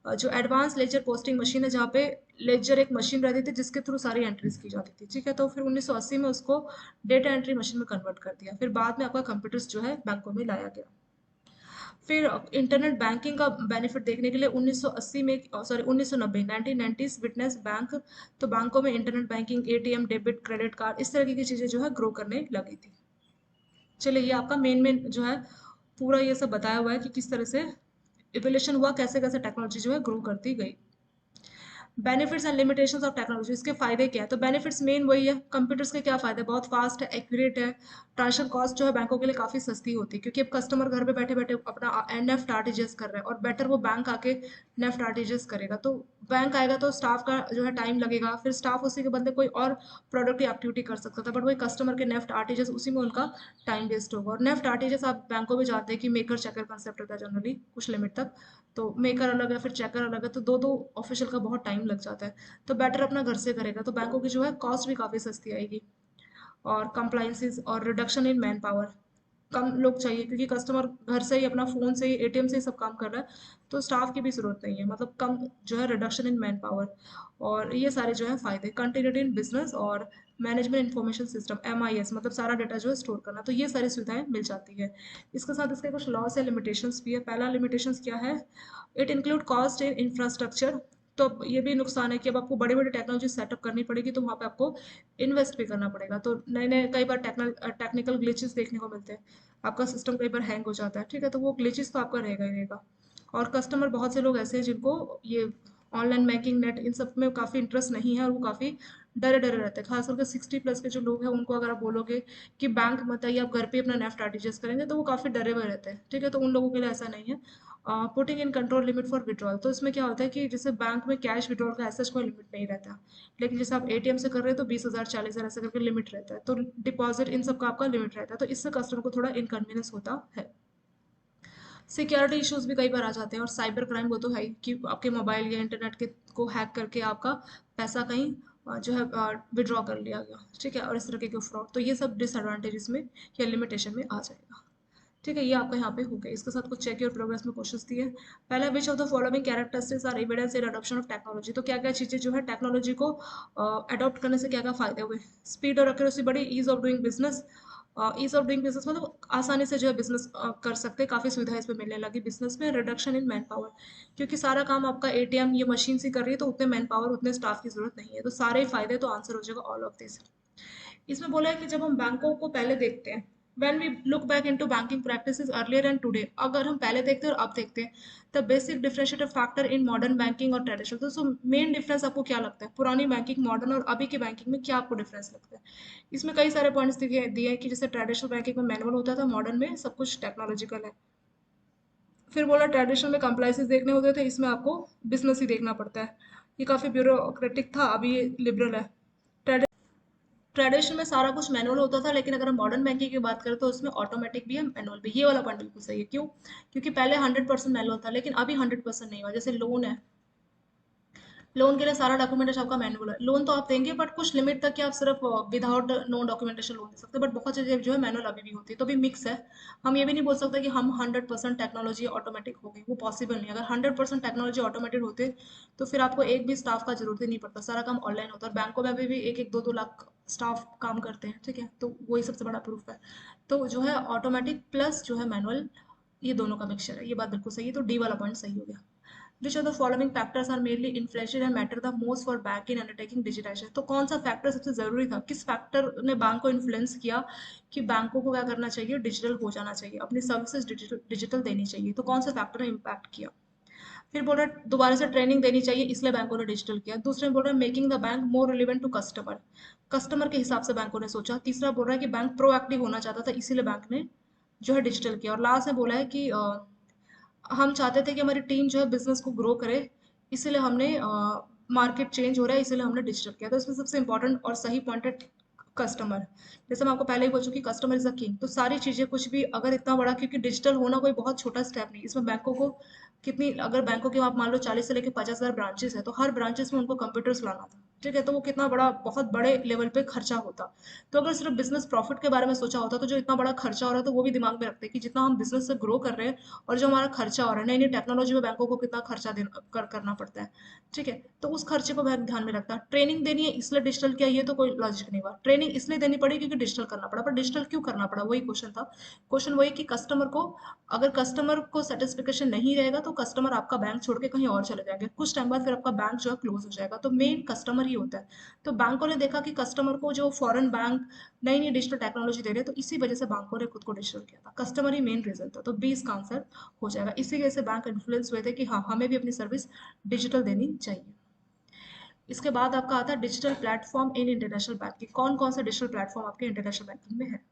जो एडवांस लेजर पोस्टिंग मशीन है, जहाँ पे लेजर एक मशीन रहती थी जिसके थ्रू सारी एंट्रीज की जाती थी। ठीक है, तो फिर 1980 में उसको डेटा एंट्री मशीन में कन्वर्ट कर दिया। फिर बाद में आपका कंप्यूटर्स जो है बैंकों में लाया गया। फिर इंटरनेट बैंकिंग का बेनिफिट देखने के लिए 1980 में, सॉरी 1990, 1990s विटनेस बैंक, तो बैंकों में internet banking, ATM, debit, credit card, इस तरह की चीज़ें जो है ग्रो करने लगी थी। चलिए, ये आपका मेन मेन जो है पूरा ये सब बताया हुआ है कि किस तरह से इवोल्यूशन हुआ, कैसे कैसे टेक्नोलॉजी जो है ग्रो करती गई। Benefits and limitations of technology, इसके फायदे क्या है, तो बेनिफिट्स मेन वही है। कंप्यूटर्स के क्या फायदे, बहुत फास्ट है, एक्यूरेट है। ट्रांजेक्शन कॉस्ट जो है बैंकों के लिए काफ़ी सस्ती होती है, क्योंकि अब कस्टमर घर पे बैठे बैठे अपना नेफ्ट आरटीजीएस कर रहा है, और बेटर वो बैंक आके नेफ्ट आरटीजीएस करेगा। तो बैंक आएगा तो स्टाफ का जो है टाइम लगेगा, फिर स्टाफ उसी के बदले कोई और प्रोडक्टिव एक्टिविटी कर सकता था, बट वही कस्टमर के नेफ्ट आरटीजीएस, उसी में उनका टाइम वेस्ट होगा। और नेफ्ट आरटीजीएस आप बैंकों में जानते हैं कि मेकर चेकर कंसेप्ट रहता है जनरली कुछ लिमिट तक, तो मेकर अलग है फिर चेकर अलग है, तो दो दो ऑफिशियल का बहुत टाइम लग जाता है। तो बेटर अपना घर से करेगा, तो बैंकों की जो है कॉस्ट भी काफ़ी सस्ती आएगी। और कंप्लाइंसेस और रिडक्शन इन मैन पावर, कम लोग चाहिए, क्योंकि कस्टमर घर से ही अपना फ़ोन से ही, एटीएम से ही सब काम कर रहा है, तो स्टाफ की भी ज़रूरत नहीं है, मतलब कम जो है रिडक्शन इन मैन पावर। और ये सारे जो है फ़ायदे, कंटिन्यूटी इन बिजनेस और मैनेजमेंट इंफॉर्मेशन सिस्टम, MIS, मतलब सारा डेटा जो है स्टोर करना, तो ये सारी सुविधाएं मिल जाती है। इसके साथ इसके कुछ लॉस या लिमिटेशंस भी है। पहला लिमिटेशंस क्या है, it include cost in infrastructure, तो अब ये भी नुकसान है कि अब आपको बड़े बड़े टेक्नोलॉजी सेटअप करनी पड़ेगी, तो वहाँ पे आपको इन्वेस्ट भी करना पड़ेगा। तो नए नए कई बार टेक्निकल ग्लिचेस देखने को मिलते हैं, आपका सिस्टम कई बार हैंग हो जाता है। ठीक है, तो वो ग्लिचेस तो आपका रहेगा ही रहेगा। और कस्टमर बहुत से लोग ऐसे हैं जिनको ये ऑनलाइन बैंकिंग, नेट, इन सब में काफ़ी इंटरेस्ट नहीं है, और वो काफ़ी डरे डरे रहते हैं। खास करके 60+ के जो लोग हैं, उनको अगर आप बोलोगे कि बैंक मत आइए, आप घर पे अपना नेफ्ट आरटीजीएस करेंगे, तो वो काफ़ी डरे हुए रहते हैं। ठीक है, तो उन लोगों के लिए ऐसा नहीं है। Putting in control limit for withdrawal, तो इसमें क्या होता है कि जैसे बैंक में कैश विड्रॉल का ऐसा कोई लिमिट नहीं रहता, लेकिन जैसे आप एटीएम से कर रहे हैं तो 20,000, 40,000 ऐसे करके लिमिट रहता है। तो डिपॉजिट, इन सब का आपका लिमिट रहता है, तो इससे कस्टमर को थोड़ा इनकन्वीनियंस होता है। सिक्योरिटी इश्यूज भी कई बार आ जाते हैं, और साइबर क्राइम, वो तो है ही कि आपके मोबाइल या इंटरनेट के को हैक करके आपका पैसा कहीं जो है विड्रॉ कर लिया गया। ठीक है, और इस तरह के फ्रॉड, तो ये सब डिसएडवांटेजेस में या लिमिटेशन में आ जाएगा। ठीक है, ये आपका यहाँ पे हो गया। इसके साथ कुछ चेक योर प्रोग्रेस में क्वेश्चंस दिए। पहला, which of the following characteristics are evidence in adoption of technology, तो क्या क्या चीज़ें जो है टेक्नोलॉजी को अडॉप्ट करने से क्या क्या फायदे हुए। स्पीड और एक्यूरेसी बढ़ी, ease of doing business, ease of doing business मतलब आसानी से जो है बिजनेस कर सकते हैं, काफ़ी सुविधा इसमें मिलने लगी बिजनेस में। रिडक्शन इन मैन पावर, क्योंकि सारा काम आपका एटीएम ये मशीन से कर रही है, तो उतने मैन पावर, उतने स्टाफ की जरूरत नहीं है, तो सारे फायदे, तो आंसर हो जाएगा ऑल ऑफ दिस। इसमें बोला है कि जब हम बैंकों को पहले देखते हैं, When we look back into banking practices earlier and today, अगर हम पहले देखते हैं और अब देखते हैं, the basic differentiator factor in modern banking और traditional, तो मेन डिफरेंस आपको क्या लगता है पुरानी बैंकिंग, मॉडर्न और अभी की बैंकिंग में, क्या आपको डिफरेंस लगता है? इसमें कई सारे पॉइंट्स दिए दिए हैं कि जैसे ट्रेडिशनल बैंकिंग में मैनुअल होता था, मॉडर्न में सब कुछ टेक्नोलॉजिकल है। फिर बोला ट्रेडिशनल में कंप्लाइंसेस देखने होते थे, इसमें आपको बिजनेस ही देखना पड़ता है। ये काफ़ी ब्यूरोक्रेटिक था, अभी ये लिबरल है। ट्रेडिशन में सारा कुछ मैनुअल होता था, लेकिन अगर हम मॉडर्न बैंकिंग की बात करें तो उसमें ऑटोमेटिक भी है, मैनुअल भी। ये वाला पॉइंट बिल्कुल सही है। क्यों? क्योंकि पहले 100% मैनुअल था, लेकिन अभी 100% नहीं हुआ। जैसे लोन है, लोन के लिए सारा डॉक्यूमेंटेशन आपका मैनुअल है। लोन तो आप देंगे, बट कुछ लिमिट तक कि आप सिर्फ विदाउट नो डॉक्यूमेंटेशन लोन दे सकते हैं, बट बहुत चीज़ें जो है मैनुअल अभी भी होती है, तो भी मिक्स है। हम ये भी नहीं बोल सकते कि हम 100% टेक्नोलॉजी ऑटोमेटिक हो गई, वो पॉसिबल नहीं है। अगर 100% टेक्नोलॉजी ऑटोमेटेड होते तो फिर आपको एक भी स्टाफ का जरूरत ही नहीं पड़ता, सारा काम ऑनलाइन होता है। और बैंकों में अभी भी एक एक 2-2 लाख स्टाफ काम करते हैं, ठीक है, तो वही सबसे बड़ा प्रूफ है। तो जो है ऑटोमेटिक प्लस जो है मैनुअल, ये दोनों का मिक्सचर है। ये बात बिल्कुल सही है, तो डी वाला पॉइंट सही हो गया। Which of the following factors are mainly influential and matter the most for bank in undertaking digitization? तो कौन सा फैक्टर सबसे जरूरी था? किस फैक्टर ने बैंक को इन्फ्लुएंस किया कि बैंकों को क्या करना चाहिए, डिजिटल हो जाना चाहिए, अपनी सर्विसेज डिजिटल डिजिटल देनी चाहिए? तो कौन सा फैक्टर ने इम्पैक्ट किया? फिर बोल रहा है दोबारा से ट्रेनिंग देनी चाहिए, इसलिए बैंकों ने डिजिटल किया। दूसरे में बोल रहा है making the bank more relevant to customer, customer के हिसाब से बैंकों ने सोचा। तीसरा बोल रहा है कि बैंक प्रोएक्टिव होना चाहता था, इसीलिए बैंक ने जो है डिजिटल किया। और लास्ट में बोला है कि हम चाहते थे कि हमारी टीम जो है बिजनेस को ग्रो करे, इसीलिए हमने मार्केट चेंज हो रहा है, इसीलिए हमने डिजिटल किया। तो इसमें सबसे इंपॉर्टेंट और सही पॉइंट है कस्टमर। जैसे मैं आपको पहले ही बोल चुकी, कस्टमर इज अ किंग। तो सारी चीजें कुछ भी अगर इतना बड़ा, क्योंकि डिजिटल होना कोई बहुत छोटा स्टेप नहीं, इसमें बैंकों को कितनी, अगर बैंकों के आप मान लो 40 से लेकर 50,000 ब्रांचेस है, तो हर ब्रांचेस में उनको कंप्यूटर्स लाना था, ठीक है, तो वो कितना बड़ा, बहुत बड़े लेवल पे खर्चा होता। तो अगर सिर्फ बिजनेस प्रॉफिट के बारे में सोचा होता, तो जो इतना बड़ा खर्चा हो रहा है, तो वो भी दिमाग में रखते कि जितना हम बिजनेस से ग्रो कर रहे हैं और जो हमारा खर्चा हो रहा है, नई नई टेक्नोलॉजी में बैंकों को कितना खर्चा देना करना पड़ता है, ठीक है, तो उस खर्चे को बैंक ध्यान में रखता है। ट्रेनिंग देनी है इसलिए डिजिटल किया, ये तो कोई लॉजिक नहीं हुआ। ट्रेनिंग इसलिए देनी पड़ी क्योंकि डिजिटल करना पड़ा, पर डिजिटल क्यों करना पड़ा, वही क्वेश्चन था। क्वेश्चन वही कि कस्टमर को, अगर कस्टमर को सेटिस्फिकेशन नहीं रहेगा, तो कस्टमर आपका बैंक छोड़ के कहीं और चले जाएंगे, कुछ टाइम बाद फिर आपका बैंक जो है क्लोज हो जाएगा। तो मेन कस्टमर ही होता है। तो बैंकों ने देखा कि कस्टमर को जो फॉरेन बैंक नई नई डिजिटल टेक्नोलॉजी दे रहे हैं, तो इसी वजह से बैंकों ने खुद को डिजिटल किया था। कस्टमर ही मेन रीजन था, तो 20 का आंसर हो जाएगा। इसी वजह से बैंक इन्फ्लुएंस हुए थे कि हाँ, हमें भी अपनी सर्विस डिजिटल देनी चाहिए। इसके बाद आपका आता है डिजिटल प्लेटफॉर्म इन इंटरनेशनल बैंकिंग। कौन कौन सा डिजिटल प्लेटफॉर्म आपके इंटरनेशनल बैंकिंग में है,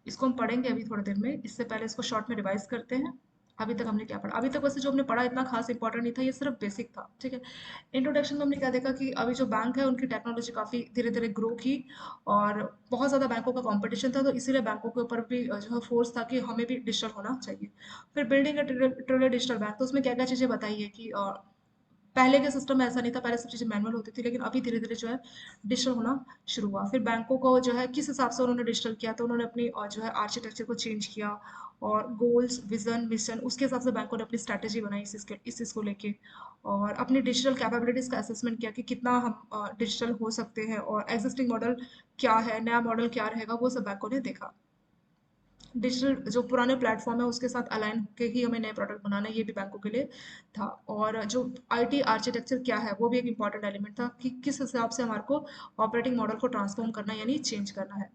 इसको हम पढ़ेंगे अभी थोड़ी देर में। इससे पहले इसको शॉर्ट में रिवाइज करते हैं। अभी तक हमने क्या पढ़ा? अभी तक वैसे जो हमने पढ़ा इतना खास इंपॉर्टेंट नहीं था, ये सिर्फ बेसिक था, ठीक है। इंट्रोडक्शन में हमने क्या देखा कि अभी जो बैंक है उनकी टेक्नोलॉजी काफ़ी धीरे धीरे ग्रो की, और बहुत ज़्यादा बैंकों का कंपटीशन था, तो इसीलिए बैंकों के ऊपर भी जो है फोर्स था कि हमें भी डिजिटल होना चाहिए। फिर बिल्डिंग ट्रिलियन डिजिटल बैंक, तो उसमें क्या क्या चीज़ें बताई है कि पहले के सिस्टम में ऐसा नहीं था, पहले सब चीज़ें मैनुअल होती थी, लेकिन अभी धीरे धीरे जो है डिजिटल होना शुरू हुआ। फिर बैंकों को जो है किस हिसाब से उन्होंने डिजिटल किया, तो उन्होंने अपनी जो है आर्किटेक्चर को चेंज किया, और गोल्स, विजन, मिशन, उसके हिसाब से बैंकों ने अपनी स्ट्रैटेजी बनाई इस चीज़ को लेके, और अपनी डिजिटल कैपेबिलिटीज़ का असेसमेंट किया कि कितना हम डिजिटल हो सकते हैं, और एग्जिस्टिंग मॉडल क्या है, नया मॉडल क्या रहेगा, वो सब बैंकों ने देखा। डिजिटल जो पुराने प्लेटफॉर्म है उसके साथ अलाइन होकर ही हमें नए प्रोडक्ट बनाना है, ये भी बैंकों के लिए था। और जो आईटी आर्किटेक्चर क्या है, वो भी एक इंपॉर्टेंट एलिमेंट था कि किस हिसाब से हमारे को ऑपरेटिंग मॉडल को ट्रांसफॉर्म करना है, यानी चेंज करना है।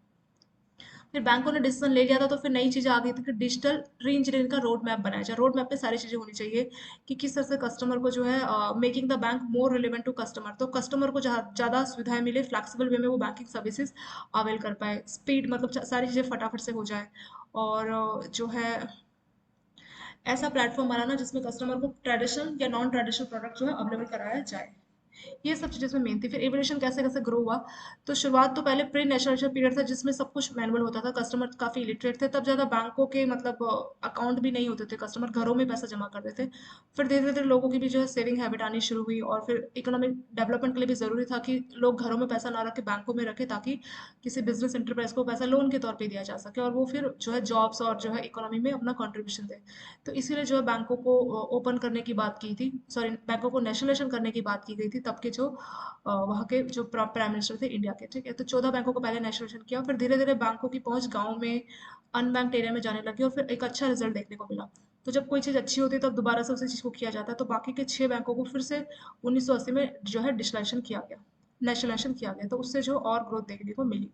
फिर बैंकों ने डिसीजन ले लिया था, तो फिर नई चीज़ें आ गई थी कि डिजिटल री इंजीनियरिंग का रोड मैप बनाया जाए। रोड मैप में सारी चीज़ें होनी चाहिए कि किस तरह से कस्टमर को जो है making the bank more relevant to customer, तो कस्टमर को ज़्यादा सुविधाएं मिले, फ्लेक्सिबल वे में वो बैंकिंग सर्विसेज अवेल कर पाए, स्पीड मतलब सारी चीज़ें फटाफट से हो जाए। और जो है ऐसा प्लेटफॉर्म बनाना जिसमें कस्टमर को ट्रेडिशनल या नॉन ट्रेडिशनल प्रोडक्ट जो है अवेलेबल कराया जाए। ये सब चीज़ें इसमें मेन थी। फिर एवोल्यूशन कैसे कैसे ग्रो हुआ, तो शुरुआत तो पहले प्री नेशनलाइजेशन पीरियड था, जिसमें सब कुछ मैनुअल होता था, कस्टमर काफ़ी इलिटरेट थे, तब ज़्यादा बैंकों के मतलब अकाउंट भी नहीं होते थे, कस्टमर घरों में पैसा जमा करते थे। फिर धीरे धीरे लोगों की भी जो है सेविंग हैबिट आनी शुरू हुई, और फिर इकोनॉमिक डेवलपमेंट के लिए भी ज़रूरी था कि लोग घरों में पैसा ना रख के बैंकों में रखे, ताकि किसी बिजनेस इंटरप्राइज को पैसा लोन के तौर पे दिया जा सके, और वो फिर जो है जॉब्स और जो है इकोनॉमी में अपना कंट्रीब्यूशन दे। तो इसीलिए जो है बैंकों को ओपन करने की बात की थी, सॉरी, बैंकों को नेशनलाइजेशन करने की बात की गई थी तब के जो वहाँ के जो प्राइम मिनिस्टर थे इंडिया के, ठीक है। तो 14 बैंकों को पहले नेशनलाइजेशन किया, फिर धीरे धीरे बैंकों की पहुंच गाँव में, अनबैंक्ड एरिया में जाने लगी, और फिर एक अच्छा रिजल्ट देखने को मिला। तो जब कोई चीज़ अच्छी होती है तब दोबारा से उसी चीज़ को किया जाता है, तो बाकी के 6 बैंकों को फिर से 1980 में जो है डिजिटलाइजेशन किया गया, नेशनलाइजेशन किया गया, तो उससे जो और ग्रोथ देखने को मिली।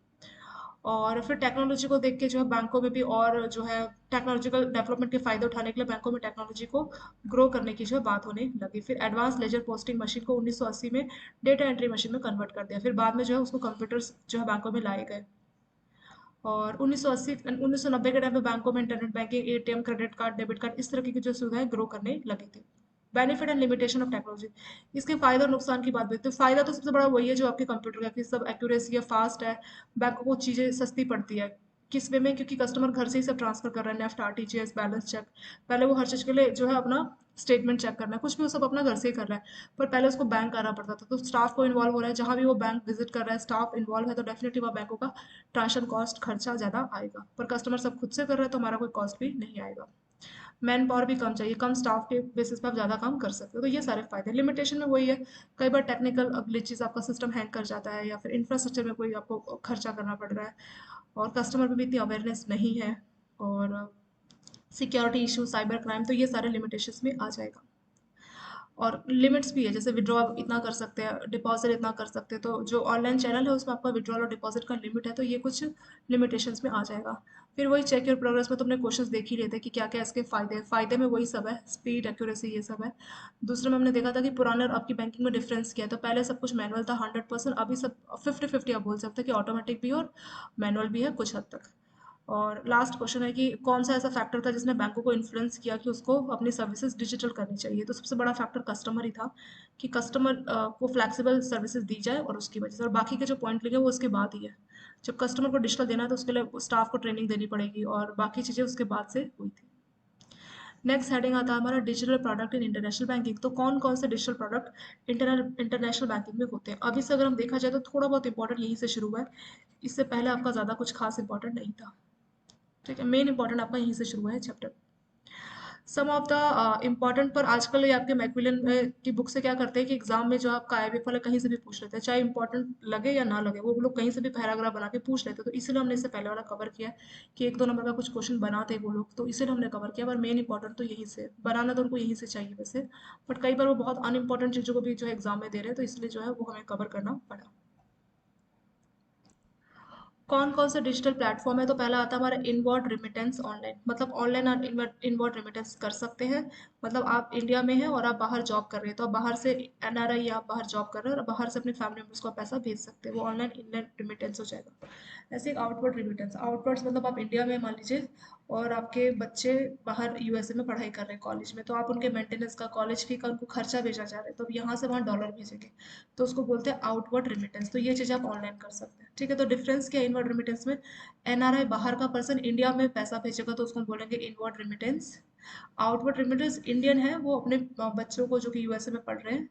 और फिर टेक्नोलॉजी को देख के जो है बैंकों में भी और जो है टेक्नोलॉजिकल डेवलपमेंट के फायदे उठाने के लिए बैंकों में टेक्नोलॉजी को ग्रो करने की जो है बात होने लगी। फिर एडवांस लेजर पोस्टिंग मशीन को 1980 में डेटा एंट्री मशीन में कन्वर्ट कर दिया। फिर बाद में जो है उसको कंप्यूटर्स जो है बैंकों में लाए गए। और 1980 1990 के टाइम पे बैंकों में internet banking, ATM, credit card, debit card इस तरह की जो सुविधाएं ग्रो करने लगी थी। Benefit and limitation of technology, इसके फायदे और नुकसान की बात भी। तो फायदा तो सबसे बड़ा वही है जो आपके कंप्यूटर का कि सब एक्यूरेसी है, फास्ट है, बैंकों को चीज़ें सस्ती पड़ती है। किस वे में, क्योंकि कस्टमर घर से ही सब ट्रांसफर कर रहे हैं, नेफ्ट, आरटीजीएस, बैलेंस चेक। पहले वो हर चीज़ के लिए जो है अपना स्टेटमेंट चेक करना है, कुछ भी वो सब अपना घर से ही कर रहा है। पर पहले उसको बैंक आना पड़ता था, तो स्टाफ को इन्वॉल्व हो रहा है, जहाँ भी वो बैंक विजिट कर रहा है स्टाफ इन्वॉल्व है, तो डेफिनेटली वहाँ बैंकों का ट्रांजेक्शन कॉस्ट खर्चा ज़्यादा आएगा। पर कस्टमर सब खुद से कर रहे हैं तो हमारा कोई कॉस्ट भी नहीं आएगा। मैन पावर भी कम चाहिए, कम स्टाफ के बेसिस पे आप ज़्यादा काम कर सकते हो। तो ये सारे फायदे। लिमिटेशन में वही है, कई बार टेक्निकल ग्लिचेस, आपका सिस्टम हैंग कर जाता है या फिर इंफ्रास्ट्रक्चर में कोई आपको खर्चा करना पड़ रहा है और कस्टमर में भी इतनी अवेयरनेस नहीं है, और सिक्योरिटी इशू, साइबर क्राइम, तो ये सारे लिमिटेशंस में आ जाएगा। और लिमिट्स भी है, जैसे विड्रॉ इतना कर सकते हैं, डिपॉजिट इतना कर सकते हैं। तो जो ऑनलाइन चैनल है उसमें आपका विड्रॉल और डिपॉजिट का लिमिट है, तो ये कुछ लिमिटेशंस में आ जाएगा। फिर वही चेक योर प्रोग्रेस में तुमने क्वेश्चंस देख ही रहे थे कि क्या क्या इसके फायदे हैं। फायदे में वही सब है, स्पीड, एक्यूरेसी, ये सब है। दूसरे में हमने देखा था कि पुराने और आपकी बैंकिंग में डिफरेंस क्या है। तो पहले सब कुछ मैनुअल था 100%, अभी सब 50-50 आप बोल सकते हैं कि ऑटोमेटिक भी और मैनुअल भी है कुछ हद तक। और लास्ट क्वेश्चन है कि कौन सा ऐसा फैक्टर था जिसने बैंकों को इन्फ्लुएंस किया कि उसको अपनी सर्विसेज डिजिटल करनी चाहिए। तो सबसे बड़ा फैक्टर कस्टमर ही था, कि कस्टमर को फ्लैक्सिबल सर्विसेज दी जाए, और उसकी वजह से। और बाकी के जो पॉइंट लिखे वो उसके बाद ही है। जब कस्टमर को डिजिटल देना है तो उसके लिए स्टाफ को ट्रेनिंग देनी पड़ेगी, और बाकी चीज़ें उसके बाद से हुई थी। नेक्स्ट हेडिंग आता है हमारा digital product in international banking. तो कौन कौन से डिजिटल प्रोडक्ट इंटरनेशनल बैंकिंग में होते हैं। अभी से अगर हम देखा जाए तो थोड़ा बहुत इंपॉर्टेंट यहीं से शुरू हुआ है, इससे पहले आपका ज़्यादा कुछ खास इंपॉर्टेंट नहीं था। ठीक है, मेन इंपॉर्टेंट आपका यहीं से शुरू हुआ है chapter. Some of the important, पर आजकल ये आपके मैक्मिलन की बुक से क्या करते हैं कि एग्जाम में जो आपका आईबीएफ वाला कहीं से भी पूछ लेते हैं, चाहे इंपॉर्टेंट लगे या ना लगे, वो लोग कहीं से भी पैराग्राफ बना के पूछ लेते हैं। तो इसीलिए हमने इससे पहले वाला कवर किया है कि 1-2 नंबर का कुछ क्वेश्चन बनाते वो लोग, तो इसीलिए हमने कवर किया। पर मेन इंपॉर्टेंट तो यहीं से बनाना, तो उनको यहीं से चाहिए वैसे। बट कई बार वो बहुत अनइम्पॉर्टेंट चीज़ों को भी जो है एग्जाम में दे रहे हैं, तो इसलिए जो है वो हमें कवर करना पड़ा। कौन कौन से डिजिटल प्लेटफॉर्म है। तो पहला आता है हमारा इनवर्ड रिमिटेंस ऑनलाइन, मतलब ऑनलाइन आप इनवर्ड रिमिटेंस कर सकते हैं। मतलब आप इंडिया में हैं और आप बाहर जॉब कर रहे हैं, तो आप बाहर से एनआरआई, आप बाहर जॉब कर रहे हैं और बाहर से अपने फैमिली मेम्बर्स को आप पैसा भेज सकते हैं, वो ऑनलाइन इनलैंड रिमिटेंस हो जाएगा। ऐसे एक आउटवर्ड रिमिटेंस, आउटवर्ड्स मतलब आप इंडिया में मान लीजिए और आपके बच्चे बाहर यूएसए में पढ़ाई कर रहे हैं कॉलेज में, तो आप उनके मेंटेनेंस का, कॉलेज फी का उनको खर्चा भेजना चाह रहे हैं, तो अब यहाँ से वहाँ डॉलर भेजेंगे, तो उसको बोलते हैं आउटवर्ड रिमिटेंस। तो ये चीज़ आप ऑनलाइन कर सकते हैं। ठीक है, तो डिफरेंस क्या है इनवर्ड रिमिटेंस में। एनआरआई बाहर का पर्सन इंडिया में पैसा भेजेगा तो उसको हम बोलेंगे inward remittance. Outward remittance Indian है, वो अपने बच्चों को जो कि यूएसए में पढ़ रहे हैं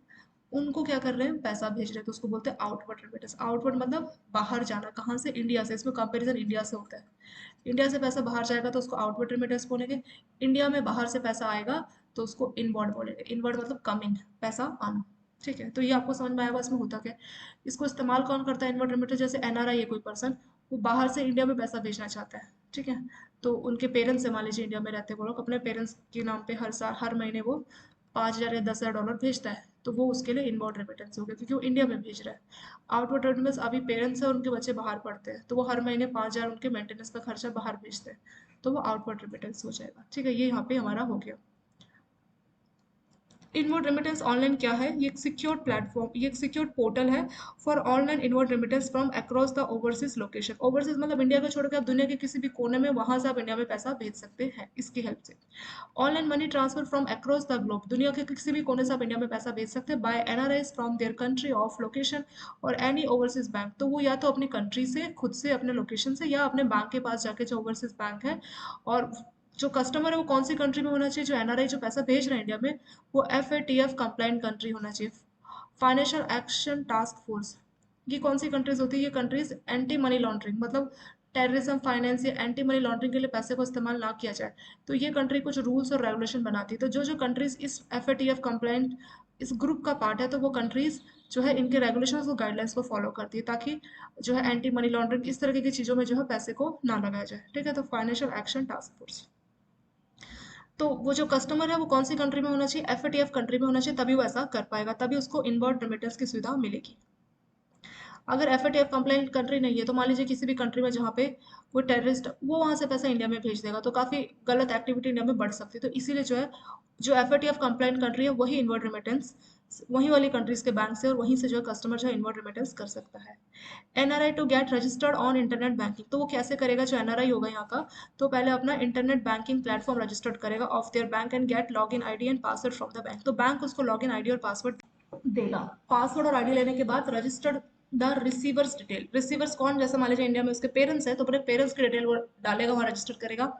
उनको क्या कर रहे हैं, पैसा भेज रहे हैं, तो उसको बोलते हैं आउटवर्ड रेमिटेंस। आउटवर्ड मतलब बाहर जाना, कहाँ से, इंडिया से। इसमें कंपैरिजन इंडिया से होता है, इंडिया से पैसा बाहर जाएगा तो उसको आउटवर्ड रेमिटेंस बोलेंगे। इंडिया में बाहर से पैसा आएगा तो उसको इनवर्ड बोलेंगे। इनवर्ड मतलब कम इन, पैसा आना। ठीक है, तो ये आपको समझ में आएगा इसमें होता क्या है। इसको इस्तेमाल कौन करता है इनवर्ड रेमिटेंस, जैसे एनआरआई है कोई पर्सन, वो बाहर से इंडिया में पैसा भेजना चाहता है। ठीक है, तो उनके पेरेंट्स से, मान लीजिए इंडिया में रहते हैं वो लोग, अपने पेरेंट्स के नाम पे हर साल, हर महीने वो 5,000 या 10,000 डॉलर भेजता है, तो वो उसके लिए इनवर्ड रेमिटेंस हो गया, क्योंकि वो इंडिया में भेज रहा है। आउटवर्ड रेमिटेंस, अभी पेरेंट्स है और उनके बच्चे बाहर पढ़ते हैं, तो वो हर महीने 5,000 उनके मेंटेनेंस का खर्चा बाहर भेजते हैं, तो वो आउटवर्ड रेमिटेंस हो जाएगा। ठीक है, ये यहाँ पे हमारा हो गया। इनवर्ड रेमिटेंस ऑनलाइन क्या है, ये एक सिक्योर्ड प्लेटफॉर्म, ये एक सिक्योर्ड पोर्टल है for online inward remittance from across the overseas location. Overseas मतलब इंडिया के छोड़ के आप दुनिया के किसी भी कोने में, वहां से आप इंडिया में पैसा भेज सकते हैं इसकी हेल्प से। Online money transfer from across the globe, दुनिया के किसी भी कोने से आप इंडिया में पैसा भेज सकते हैं by NRIs from their country of location और एनी ओवरसीज बैंक। तो वो या तो अपनी कंट्री से, खुद से अपने लोकेशन से, या अपने बैंक के पास जाके, जो ओवरसीज बैंक है। और जो कस्टमर है वो कौन सी कंट्री में होना चाहिए, जो एनआरआई जो पैसा भेज रहे हैं इंडिया में, वो FATF कंप्लाइंट कंट्री होना चाहिए। फाइनेंशियल एक्शन टास्क फोर्स, ये कौन सी कंट्रीज होती है, ये कंट्रीज एंटी मनी लॉन्ड्रिंग, मतलब टेररिज्म फाइनेंस या एंटी मनी लॉन्ड्रिंग के लिए पैसे को इस्तेमाल ना किया जाए, तो ये कंट्री कुछ रूल्स और रेगुलेशन बनाती है। तो जो जो कंट्रीज इस FATF कंप्लाइंट इस ग्रुप का पार्ट है, तो वो कंट्रीज जो है इनके रेगुलेशंस और गाइडलाइंस को फॉलो करती है, ताकि जो है एंटी मनी लॉन्ड्रिंग इस तरह की चीज़ों में जो है पैसे को ना लगाया जाए। ठीक है, तो फाइनेंशियल एक्शन टास्क फोर्स। तो वो जो कस्टमर है वो कौन सी कंट्री में होना चाहिए, FATF कंट्री में होना चाहिए, तभी वो ऐसा कर पाएगा, तभी उसको इनवर्ड रेमिटेंस की सुविधा मिलेगी। अगर FATF कंप्लाइंट कंट्री नहीं है तो मान लीजिए किसी भी कंट्री में जहाँ पे कोई टेररिस्ट वो वहाँ से पैसा इंडिया में भेज देगा तो काफ़ी गलत एक्टिविटी इंडिया में बढ़ सकती है। तो इसीलिए जो है जो FATF कंप्लाइंट कंट्री है वही इनवर्ड रेमिटेंस वहीं वाली कंट्रीज के बैंक से और वहीं से जो है कस्टमर जो है इनवर्ड रेमिटेंस कर सकता है। NRI to get registered on internet banking, तो वो कैसे करेगा जो NRI होगा यहाँ का, तो पहले अपना इंटरनेट बैंकिंग प्लेटफॉर्म रजिस्टर्ड करेगा of their bank and get log in ID and password from the bank. तो बैंक उसको लॉग इन ID और पासवर्ड देगा। पासवर्ड और आईडी लेने के बाद registered the receivers detail, receivers कौन, जैसे मान लीजिए इंडिया में उसके पेरेंट्स है तो अपने पेरेंट्स की डिटेल वो डालेगा वहाँ रजिस्टर करेगा।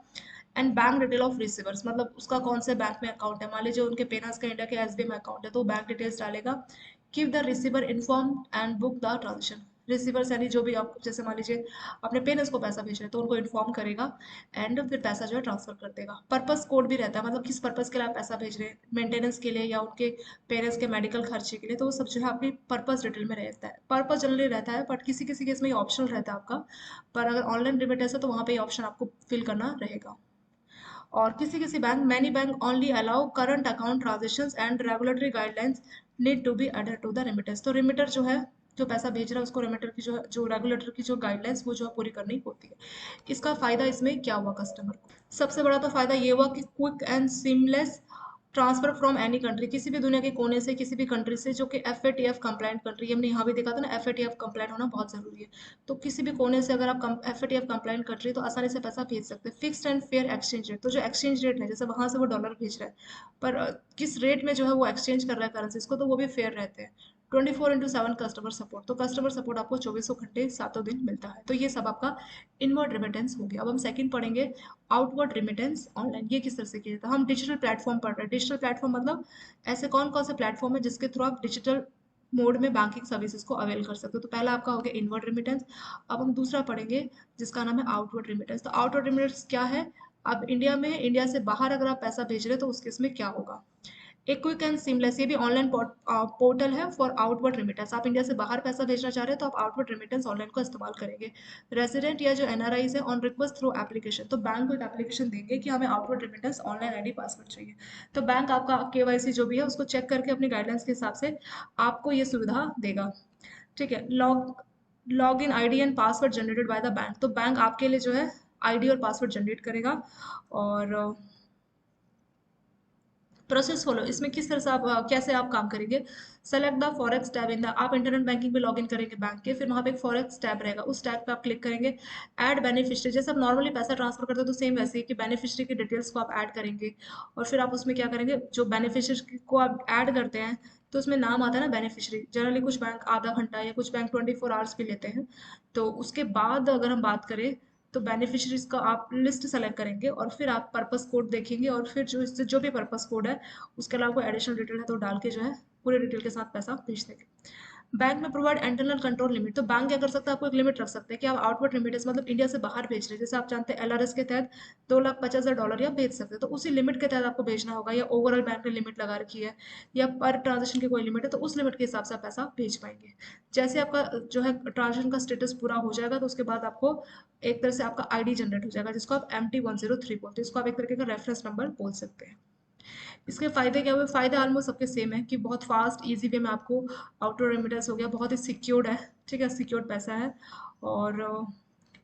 And bank detail of receivers मतलब उसका कौन से बैंक में अकाउंट है, मान लीजिए उनके पेरेंट्स का इंडिया के SBI में अकाउंट है तो बैंक डिटेल्स डालेगा। Give the receiver inform and book the transaction, receivers यानी जो भी आप जैसे मान लीजिए अपने पेरेंट्स को पैसा भेज रहे हैं तो उनको इन्फॉर्म करेगा एंड फिर पैसा जो है ट्रांसफर कर देगा। पर्पस कोड भी रहता है, मतलब किस पर्पस के लिए आप पैसा भेज रहे हैं, मेंटेनेंस के लिए या उनके पेरेंट्स के मेडिकल खर्चे के लिए, तो वो सब जो है अपनी पर्पस डिटेल में रहता है। पर्पस जनरली रहता है बट किसी किसी केस में ये ऑप्शनल रहता है आपका, पर अगर ऑनलाइन रेमिटेंस है तो वहाँ पे ये ऑप्शन आपको फिल करना रहेगा। और किसी किसी bank many bank only allow current account transactions and regulatory guidelines need to be added to the remittance, तो रेमिटर जो है जो पैसा भेज रहा है उसको रेमिटर की जो रेगुलेटर की जो गाइडलाइंस वो जो है पूरी करनी होती है। इसका फायदा इसमें क्या हुआ कस्टमर को, सबसे बड़ा तो फायदा ये हुआ कि quick and seamless transfer from any country, किसी भी दुनिया के कोने से किसी भी कंट्री से जो कि FATF कंप्लाइंट कंट्री, हमने यहाँ भी देखा था ना FATF कंप्लाइंट होना बहुत जरूरी है। तो किसी भी कोने से अगर आप FATF कंप्लाइंट कंट्री तो आसानी से पैसा भेज सकते हैं। Fixed and fair exchange rate, तो जो एक्सचेंज रेट है जैसे वहां से वो डॉलर भेज रहा है पर किस रेट में जो है वो एक्सचेंज कर रहा है करेंसीज को, तो वो भी फेयर रहते हैं। 24/7 कस्टमर सपोर्ट, तो कस्टमर सपोर्ट आपको 24 घंटे 7 दिन मिलता है। तो ये सब आपका इनवर्ड रेमिटेंस हो गया। अब हम सेकंड पढ़ेंगे आउटवर्ड रेमिटेंस ऑनलाइन, ये किस तरह से किया जाता है। हम डिजिटल प्लेटफॉर्म पढ़ रहे हैं। डिजिटल प्लेटफॉर्म मतलब ऐसे कौन कौन से प्लेटफॉर्म है जिसके थ्रू आप डिजिटल मोड में बैंकिंग सर्विसेज को अवेल कर सकते हो। तो पहला आपका हो गया इनवर्ड रेमिटेंस। अब हम दूसरा पढ़ेंगे जिसका नाम है आउटवर्ड रेमिटेंस। तो आउटवर्ड रेमिटेंस क्या है, अब इंडिया में इंडिया से बाहर अगर आप पैसा भेज रहे हैं तो उस केस में क्या होगा। एक क्विक एंड सीमलेस, ये भी ऑनलाइन पोर्टल है फॉर आउटवर्ड रेमिटेंस। आप इंडिया से बाहर पैसा भेजना चाह रहे हैं तो आप आउटवर्ड रेमिटेंस ऑनलाइन का इस्तेमाल करेंगे। रेजिडेंट या जो NRIs है ऑन रिक्वेस्ट थ्रू एप्लीकेशन, तो बैंक को एक एप्लीकेशन देंगे कि हमें outward remittance online ID password चाहिए, तो बैंक आपका KYC जो भी है उसको चेक करके अपनी गाइडलाइंस के हिसाब से आपको ये सुविधा देगा। ठीक है। Log in ID and password generated by the bank, तो बैंक आपके लिए जो है ID और पासवर्ड जनरेट करेगा। और प्रोसेस फॉलो, इसमें किस तरह से आप कैसे आप काम करेंगे। Select the forex tab in the, आप इंटरनेट बैंकिंग पे लॉगिन करेंगे बैंक के, फिर वहाँ पे एक फॉरेक्स टैब रहेगा, उस टैब पे आप क्लिक करेंगे। ऐड बेनिफिशियरी, जैसे आप नॉर्मली पैसा ट्रांसफर करते हो तो सेम वैसे ही कि बेनिफिशियरी की डिटेल्स को आप ऐड करेंगे। और फिर आप उसमें क्या करेंगे, जो बेनिफिशियरी को आप ऐड करते हैं तो उसमें नाम आता है ना बेनिफिशियरी, जनरली कुछ बैंक आधा घंटा या कुछ बैंक 24 आवर्स भी लेते हैं। तो उसके बाद अगर हम बात करें तो बेनिफिशरीज का आप लिस्ट सेलेक्ट करेंगे और फिर आप पर्पस कोड देखेंगे और फिर जो इससे जो भी पर्पस कोड है उसके अलावा कोई एडिशनल डिटेल है तो डाल के जो है पूरे डिटेल के साथ पैसा भेज देंगे। बैंक में प्रोवाइड इंटरनल कंट्रोल लिमिट, तो बैंक क्या कर सकता है, आपको एक लिमिट रख सकते हैं कि आप आउटवर्ड रेमिटेंस मतलब इंडिया से बाहर भेज रहे हैं, जैसे आप जानते हैं LRS के तहत 2,50,000 या भेज सकते हैं, तो उसी लिमिट के तहत आपको भेजना होगा, या ओवरऑल बैंक ने लिमिट लगा रखी है या पर ट्रांजेक्शन की कोई लिमिट है तो उस लिमिट के हिसाब से आप पैसा भेज पाएंगे। जैसे आपका जो है ट्रांजेक्शन का स्टेटस पूरा हो जाएगा तो उसके बाद आपको एक तरह से आपका ID जनरेट हो जाएगा जिसको आप MT103 बोलते हैं, इसको आप एक तरीके का रेफरेंस नंबर बोल सकते हैं। इसके फ़ायदे क्या हुए, फ़ायदे ऑलमोस्ट सबके सेम है कि बहुत फास्ट इजी वे में आपको आउटडोर रेमिटेंस हो गया, बहुत ही सिक्योर्ड है। ठीक है, सिक्योर्ड पैसा है। और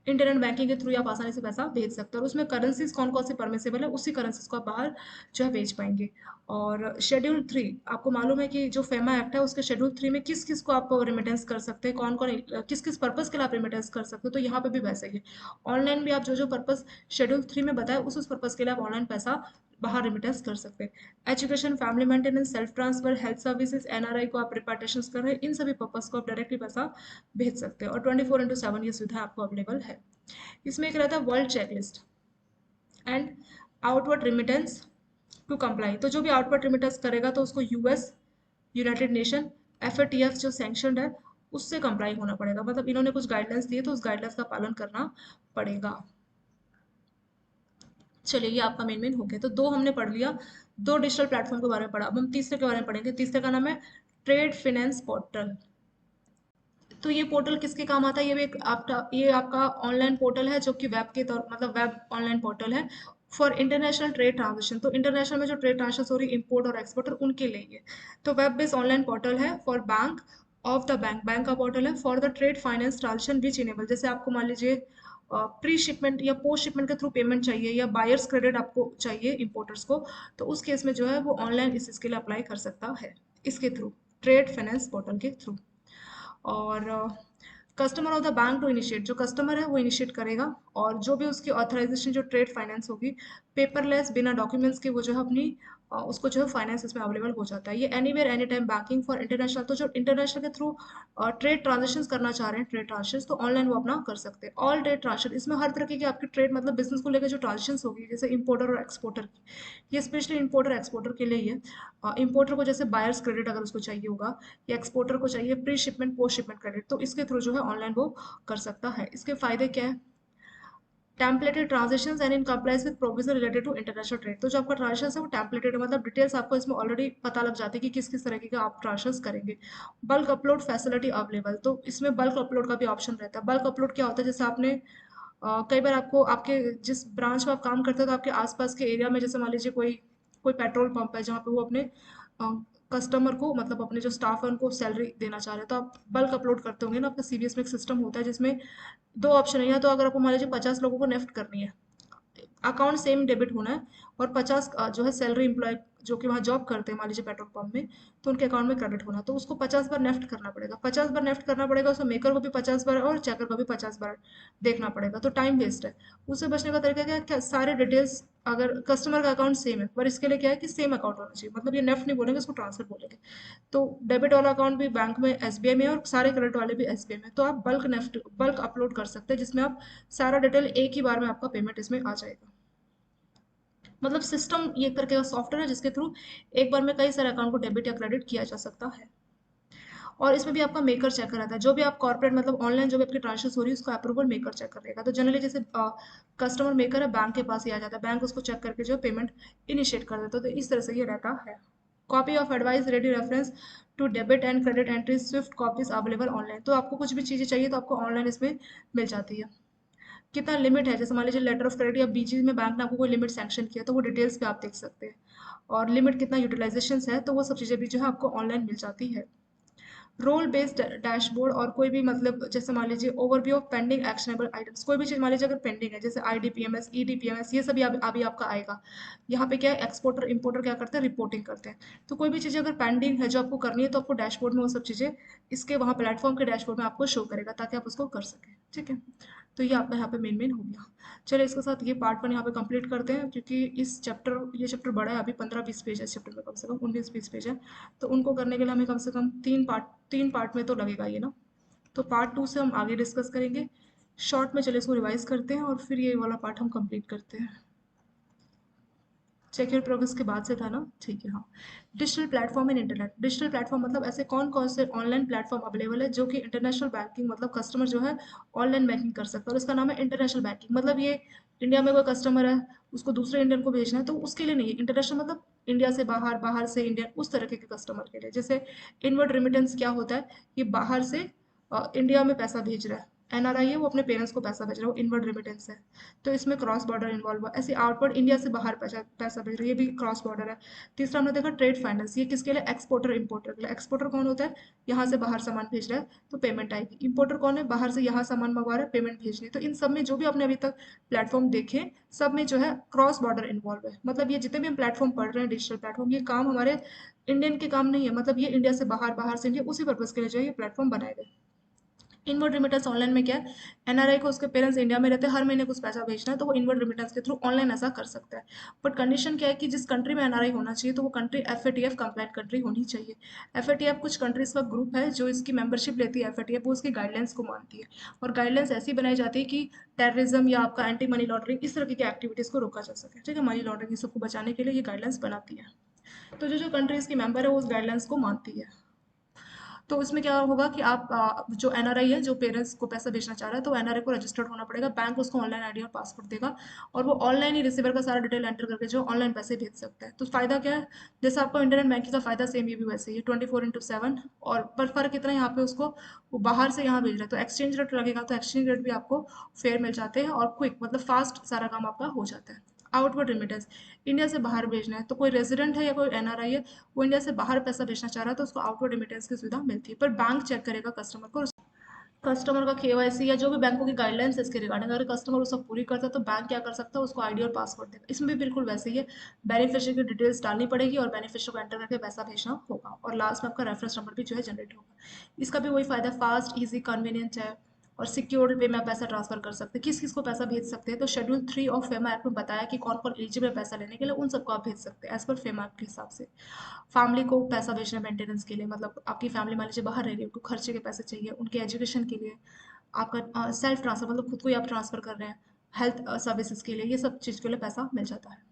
इंटरनेट बैंकिंग के थ्रू आप आसानी से पैसा भेज सकते हो और उसमें करेंसीज कौन कौन से परमिसेबल है उसी करेंसीज को आप बाहर जो है भेज पाएंगे। और शेड्यूल 3, आपको मालूम है कि जो फेमा एक्ट है उसके शेड्यूल 3 में किस किस को आप रेमिटेंस कर सकते हैं, कौन कौन किस किस पर्पज़ के लिए आप रेमिटेंस कर सकते हो, तो यहाँ पे भी वैसे ही है। ऑनलाइन भी आप जो जो पर्पज़ शेड्यूल 3 में बताए उस पर्पज़ के लिए आप ऑनलाइन पैसा बाहर रेमिटेंस कर सकते हैं। Education, family maintenance, self transfer, health services, NRI को आप रिपार्टेशन कर रहे हैं, इन सभी पर्पज़ को आप डायरेक्टली पैसा भेज सकते हैं और 24/7 ये सुविधा आपको अवेलेबल है। इसमें एक रहता है world checklist and outward remittance to comply, तो जो भी आउटवर्ड रेमिटेंस करेगा तो उसको US, यूनाइटेड नेशन, FATF जो सैंक्शनड है उससे कंप्लाई होना पड़ेगा, मतलब इन्होंने कुछ गाइडलाइंस दिए तो उस गाइडलाइंस का पालन करना पड़ेगा। चलिए ये आपका मेन मेन हो गया, तो दो हमने पढ़ लिया, दो डिजिटल प्लेटफॉर्म के बारे में पढ़ा। अब हम तीसरे के बारे में पढ़ेंगे। तीसरे का नाम है ट्रेड फिनेंस पोर्टल। तो ये पोर्टल किसके काम आता है, ये आपका ऑनलाइन पोर्टल है जो कि वेब के तौर मतलब वेब ऑनलाइन पोर्टल है फॉर इंटरनेशनल ट्रेड ट्रांजेक्शन, तो इंटरनेशनल में जो ट्रेड ट्रांजेक्शन हो रही है इम्पोर्ट और एक्सपोर्ट उनके लिए ये, तो वेब बेस्ड ऑनलाइन पोर्टल है for bank of the bank, bank का पोर्टल है for the trade finance transaction which enable, जैसे आपको मान लीजिए प्री शिपमेंट या पोस्ट शिपमेंट के थ्रू पेमेंट चाहिए या बायर्स क्रेडिट आपको चाहिए इंपोर्टर्स को, तो उस केस में जो है वो ऑनलाइन इस इसके लिए अप्लाई कर सकता है, इसके थ्रू, ट्रेड फाइनेंस पोर्टल के थ्रू। और customer of the bank to initiate, जो कस्टमर है वो इनिशिएट करेगा, और जो भी उसकी ऑथराइजेशन जो ट्रेड फाइनेंस होगी, पेपरलेस बिना डॉक्यूमेंट्स के वो जो है अपनी उसको जो है फाइनेंस इसमें अवेलेबल हो जाता है। ये anywhere any time banking for international, तो जो इंटरनेशनल के थ्रू ट्रेड ट्रांजेक्शन करना चाह रहे हैं, ट्रेड ट्रांजेक्शन तो ऑनलाइन वो अपना कर सकते हैं। ऑल ट्रेड ट्रांजेक्शन, इसमें हर तरह की आपकी ट्रेड मतलब बिजनेस को लेकर जो ट्रांजेक्शन होगी, जैसे इंपोर्टर और एक्सपोर्टर की, ये स्पेशली इंपोर्टर एक्सपोर्टर के लिए ही है। इंपोर्टर को जैसे बायर्स क्रेडिट अगर उसको चाहिए होगा, या एक्सपोर्टर को चाहिए pre shipment post shipment credit, तो इसके थ्रू जो है ऑनलाइन वो कर सकता है। इसके फायदे क्या है? Templated transactions and in compliance with provision related to international trade, तो जो आपका ट्रांजेक्शन है वो टेम्पलेटेड है, मतलब डिटेल्स आपको इसमें ऑलरेडी पता लग जाती है कि किस किस तरीके का आप ट्रांजेक्शन करेंगे। बल्क अपलोड फैसिलिटी अवेलेबल, तो इसमें बल्क अपलोड का भी ऑप्शन रहता है। बल्क अपलोड क्या होता है? जैसे आपने कई बार आपको आपके जिस ब्रांच में आप काम करते हो, तो आपके आसपास के एरिया में जैसे मान लीजिए कोई कोई पेट्रोल पंप है जहाँ पे वो अपने कस्टमर को, मतलब अपने जो स्टाफ है उनको सैलरी देना चाह रहे हैं, तो आप बल्क अपलोड करते होंगे ना। आपका सीबीएस में एक सिस्टम होता है जिसमें दो ऑप्शन है, या तो अगर आपको मान लीजिए 50 लोगों को नेफ्ट करनी है, अकाउंट सेम डेबिट होना है, और 50 जो है सैलरी एम्प्लॉय जो कि वहाँ जॉब करते हैं मान लीजिए पेट्रोल पंप में, तो उनके अकाउंट में क्रेडिट होना, तो उसको 50 बार नेफ्ट करना पड़ेगा। 50 बार नेफ्ट करना पड़ेगा, उसमें मेकर को भी 50 बार और चेकर को भी 50 बार देखना पड़ेगा, तो टाइम वेस्ट है। उससे बचने का तरीका क्या है? क्या सारे डिटेल्स, अगर कस्टमर का अकाउंट सेम है, पर इसके लिए क्या है कि सेम अकाउंट होना चाहिए, मतलब ये नेफ्ट नहीं बोलेंगे, इसको ट्रांसफर बोलेंगे। तो डेबिट वाला अकाउंट भी बैंक में एसबीआई में है, और सारे क्रेडिट वाले भी एसबीआई में, तो आप बल्क नेफ्ट बल्क अपलोड कर सकते हैं, जिसमें आप सारा डिटेल एक ही बार में आपका पेमेंट इसमें आ जाएगा। मतलब सिस्टम ये एक तरह का सॉफ्टवेयर है जिसके थ्रू एक बार में कई सारे अकाउंट को डेबिट या क्रेडिट किया जा सकता है। और इसमें भी आपका मेकर चेकर रहता है, जो भी आप कॉर्पोरेट मतलब ऑनलाइन जो भी आपकी ट्रांजेक्शन हो रही है उसका अप्रूवल मेकर चेक कर देगा। तो जनरली जैसे कस्टमर मेकर है, बैंक के पास ही आ जाता है, बैंक उसको चेक करके जो पेमेंट इनिशिएट कर देता है, तो इस तरह से ये रहता है। Copy of advice ready reference to debit and credit entry SWIFT copies available online, तो आपको कुछ भी चीज़ें चाहिए तो आपको ऑनलाइन इसमें मिल जाती है। कितना लिमिट है, जैसे मान लीजिए लेटर ऑफ क्रेडिट या बीजी में बैंक ने आपको कोई लिमिट सैंक्शन किया, तो वो डिटेल्स पे आप देख सकते हैं। और लिमिट कितना यूटिलाइजेशन है, तो वो सब चीज़ें भी जो है आपको ऑनलाइन मिल जाती है। रोल बेस्ड डैशबोर्ड, और कोई भी मतलब जैसे मान लीजिए overview of pending actionable items, कोई भी चीज़ मान लीजिए अगर पेंडिंग है, जैसे आईडीपीएमएस ईडीपीएमएस, ये सभी अभी आपका आएगा। यहाँ पे क्या है, एक्सपोर्टर इंपोर्टर क्या करते हैं, रिपोर्टिंग करते हैं। तो कोई भी चीज़ अगर पेंडिंग है जो आपको करनी है, तो आपको डैशबोर्ड में वो सब चीज़ें इसके वहाँ प्लेटफॉर्म के डैशबोर्ड में आपको शो करेगा, ताकि आप उसको कर सकें। ठीक है, तो ये आपका यहाँ पे मेन हो गया। चलिए इसके साथ ये पार्ट 1 यहाँ पे कंप्लीट करते हैं, क्योंकि ये चैप्टर बड़ा है, अभी 15-20 पेज है इस चैप्टर में, कम से कम 19-20 पेज है। तो उनको करने के लिए हमें कम से कम 3 पार्ट में तो लगेगा ये ना। तो पार्ट 2 से हम आगे डिस्कस करेंगे। शॉर्ट में चले इसको रिवाइज करते हैं, और फिर ये वाला पार्ट हम कंप्लीट करते हैं। चेक योर प्रोग्रेस के बाद से था ना, ठीक है। हाँ, digital platform and internet. Digital platform मतलब ऐसे कौन कौन से ऑनलाइन प्लेटफॉर्म अवेलेबल है जो कि इंटरनेशनल बैंकिंग, मतलब कस्टमर जो है ऑनलाइन बैंकिंग कर सकता है, और इसका नाम है इंटरनेशनल बैंकिंग। मतलब ये इंडिया में कोई कस्टमर है, उसको दूसरे इंडियन को भेजना है, तो उसके लिए नहीं है। इंटरनेशनल मतलब इंडिया से बाहर, बाहर से इंडियन, उस तरह के कस्टमर के लिए। जैसे इनवर्ड रेमिटेंस क्या होता है, ये बाहर से इंडिया में पैसा भेज रहा है, एनआरआई है, वो अपने पेरेंट्स को पैसा भेज रहा है, वो इनवर्ड रेमिटेंस है। तो इसमें क्रॉस बॉर्डर इन्वॉल्व हुआ। ऐसे आउटवर्ड इंडिया से बाहर पैसा पैसा भेज रहा है, ये भी क्रॉस बॉर्डर है। तीसरा हमने देखा ट्रेड फाइनेंस, ये किसके लिए, एक्सपोर्टर इंपोर्टर के लिए। एक्सपोर्टर कौन होता है, यहाँ से बाहर सामान भेज रहा है तो पेमेंट आएगी। इंपोर्टर कौन है, बाहर से यहाँ सामान मंगवा रहा है, पेमेंट भेजनी है। तो इन सब में जो भी आपने अभी तक प्लेटफॉर्म देखे, सब में जो है क्रॉस बॉर्डर इन्वॉल्व है। मतलब ये जितने भी हम प्लेटफॉर्म पढ़ रहे हैं डिजिटल प्लेटफॉर्म, ये काम हमारे इंडियन के काम नहीं है, मतलब ये इंडिया से बाहर, बाहर से इंडिया, उसी पर्पज के लिए जो है ये प्लेटफॉर्म बनाए गए। इनवर्ड रेमिटेंस ऑनलाइन में क्या है, एनआरआई को उसके पेरेंट्स इंडिया में रहते हैं, हर महीने कुछ पैसा भेजना है, तो वो इनवर्ड रेमिटेंस के थ्रू ऑनलाइन ऐसा कर सकता है। बट कंडीशन क्या है कि जिस कंट्री में एनआरआई होना चाहिए, तो वो कंट्री एफएटीएफ कंप्लाइंट कंट्री होनी चाहिए। एफएटीएफ कुछ कंट्रीज का ग्रुप है जो इसकी मेंबरशिप लेती है, एफएटीएफ वो उसकी गाइडलाइंस को मानती है, और गाइडलाइंस ऐसी बनाई जाती है कि टेररिज्म या आपका एंटी मनी लॉन्ड्रिंग, इस तरह की एक्टिविटीज़ को रोका जा सके। ठीक है, मनी लॉन्ड्रिंग इस सबको बचाने के लिए ये गाइडलाइंस बनाती है। तो जो जो कंट्रीज की मेंबर है वो उस गाइडलाइंस को मानती है। तो इसमें क्या होगा कि आप जो एनआरआई है, जो पेरेंट्स को पैसा भेजना चाह रहा है, तो एनआरआई को रजिस्टर्ड होना पड़ेगा, बैंक उसको ऑनलाइन आईडी और पासवर्ड देगा, और वो ऑनलाइन ही रिसीवर का सारा डिटेल एंटर करके जो ऑनलाइन पैसे भेज सकता है। तो फायदा क्या है, जैसे आपको इंटरनेट बैंकिंग का फायदा सेम ये भी वैसे ही 24/7। और पर फर्क इतना है, यहाँ पे उसको वो बाहर से यहाँ भेज रहा है, तो एक्सचेंज रेट लगेगा, तो एक्सचेंज रेट भी आपको फेयर मिल जाते हैं, और क्विक मतलब फास्ट सारा काम आपका हो जाता है। आउटवर्ड रेमिटेंस, इंडिया से बाहर भेजना है, तो कोई रेजिडेंट है या कोई एनआरआई है, वो इंडिया से बाहर पैसा भेजना चाह रहा है तो उसको आउटवर्ड रेमिटेंस की सुविधा मिलती है, पर बैंक चेक करेगा कस्टमर को, कस्टमर का केवाईसी या जो भी बैंकों की गाइडलाइंस है इसके रिगार्डिंग, अगर कस्टमर वो सब पूरी करता है तो बैंक क्या कर सकता है, उसको आईडी और पासवर्ड देगा। इसमें भी बिल्कुल वैसे ही है, बेनिफिशियरी की डिटेल्स डालनी पड़ेगी और बेनिफिशियरी को एंटर करके पैसा भेजना होगा, और लास्ट में आपका रेफरेंस नंबर भी जो है जनरेट होगा। इसका भी वही फायदा, फास्ट ईजी कन्वीनियंट है और सिक्योर्ड वे में आप पैसा ट्रांसफर कर सकते हैं। किस किस को पैसा भेज सकते हैं, तो शेड्यूल 3 ऑफ फेमा एक्ट में बताया कि कौन कौन एलिजिबल है पैसा लेने के लिए, उन सबको आप भेज सकते हैं एज पर फेमा एक्ट के हिसाब से। फैमिली को पैसा भेजना मेंटेनेंस के लिए, मतलब आपकी फैमिली मान लीजिए बाहर रह रही है, उनको खर्चे के पैसे चाहिए, उनके एजुकेशन के लिए, आपका सेल्फ ट्रांसफर मतलब खुद को ही आप ट्रांसफर कर रहे हैं, हेल्थ सर्विसेज के लिए, ये सब चीज़ के लिए पैसा मिल जाता है।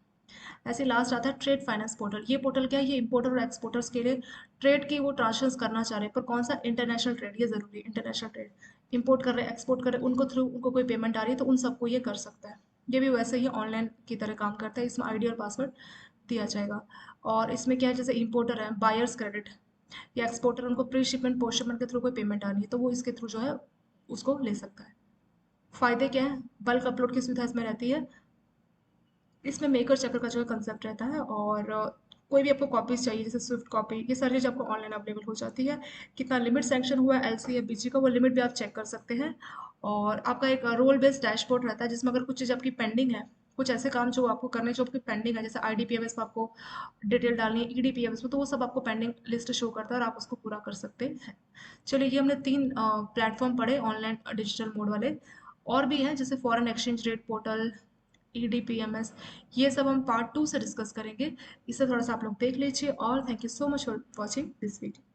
ऐसे लास्ट आता है ट्रेड फाइनेंस पोर्टल। ये पोर्टल क्या है, ये इंपोर्टर और एक्सपोर्टर्स के लिए ट्रेड की वो ट्रांजेक्शन करना चाह रहे हैं, पर कौन सा, इंटरनेशनल ट्रेड, ये जरूरी है, इंटरनेशनल ट्रेड इंपोर्ट कर रहे हैं एक्सपोर्ट कर रहे हैं, उनको थ्रू उनको कोई पेमेंट आ रही है तो उन सबको ये कर सकता है। ये भी वैसे ही ऑनलाइन की तरह काम करता है, इसमें आईडी और पासवर्ड दिया जाएगा। और इसमें क्या है, जैसे इंपोर्टर है, बायर्स क्रेडिट या एक्सपोर्टर, उनको प्री शिपमेंट पोस्ट शिपमेंट के थ्रू कोई पेमेंट आनी है तो वो इसके थ्रू जो है उसको ले सकता है। फायदे क्या है, बल्क अपलोड की सुविधा इसमें रहती है, इसमें मेकर चेकर का जो है कंसेप्ट रहता है, और कोई भी आपको कॉपीज चाहिए जैसे स्विफ्ट कॉपी, ये सारी चीज़ आपको ऑनलाइन अवेलेबल हो जाती है। कितना लिमिट सैंक्शन हुआ है एलसी या बीजी का, वो लिमिट भी आप चेक कर सकते हैं। और आपका एक रोल बेस्ड डैशबोर्ड रहता है जिसमें अगर कुछ चीज़ आपकी पेंडिंग है, कुछ ऐसे काम जो आपको करने जो आपकी पेंडिंग है, जैसे आईडीपीएमएस में आपको डिटेल डालनी है, ईडीपीएमएस में, तो वो सब आपको पेंडिंग लिस्ट शो करता है और आप उसको पूरा कर सकते हैं। चलिए, ये हमने 3 प्लेटफॉर्म पढ़े ऑनलाइन डिजिटल मोड वाले, और भी हैं जैसे फॉरेन एक्सचेंज रेट पोर्टल, ईडीपीएमएस, ये सब हम पार्ट 2 से डिस्कस करेंगे। इसे थोड़ा सा आप लोग देख लीजिए, और thank you so much for watching this video.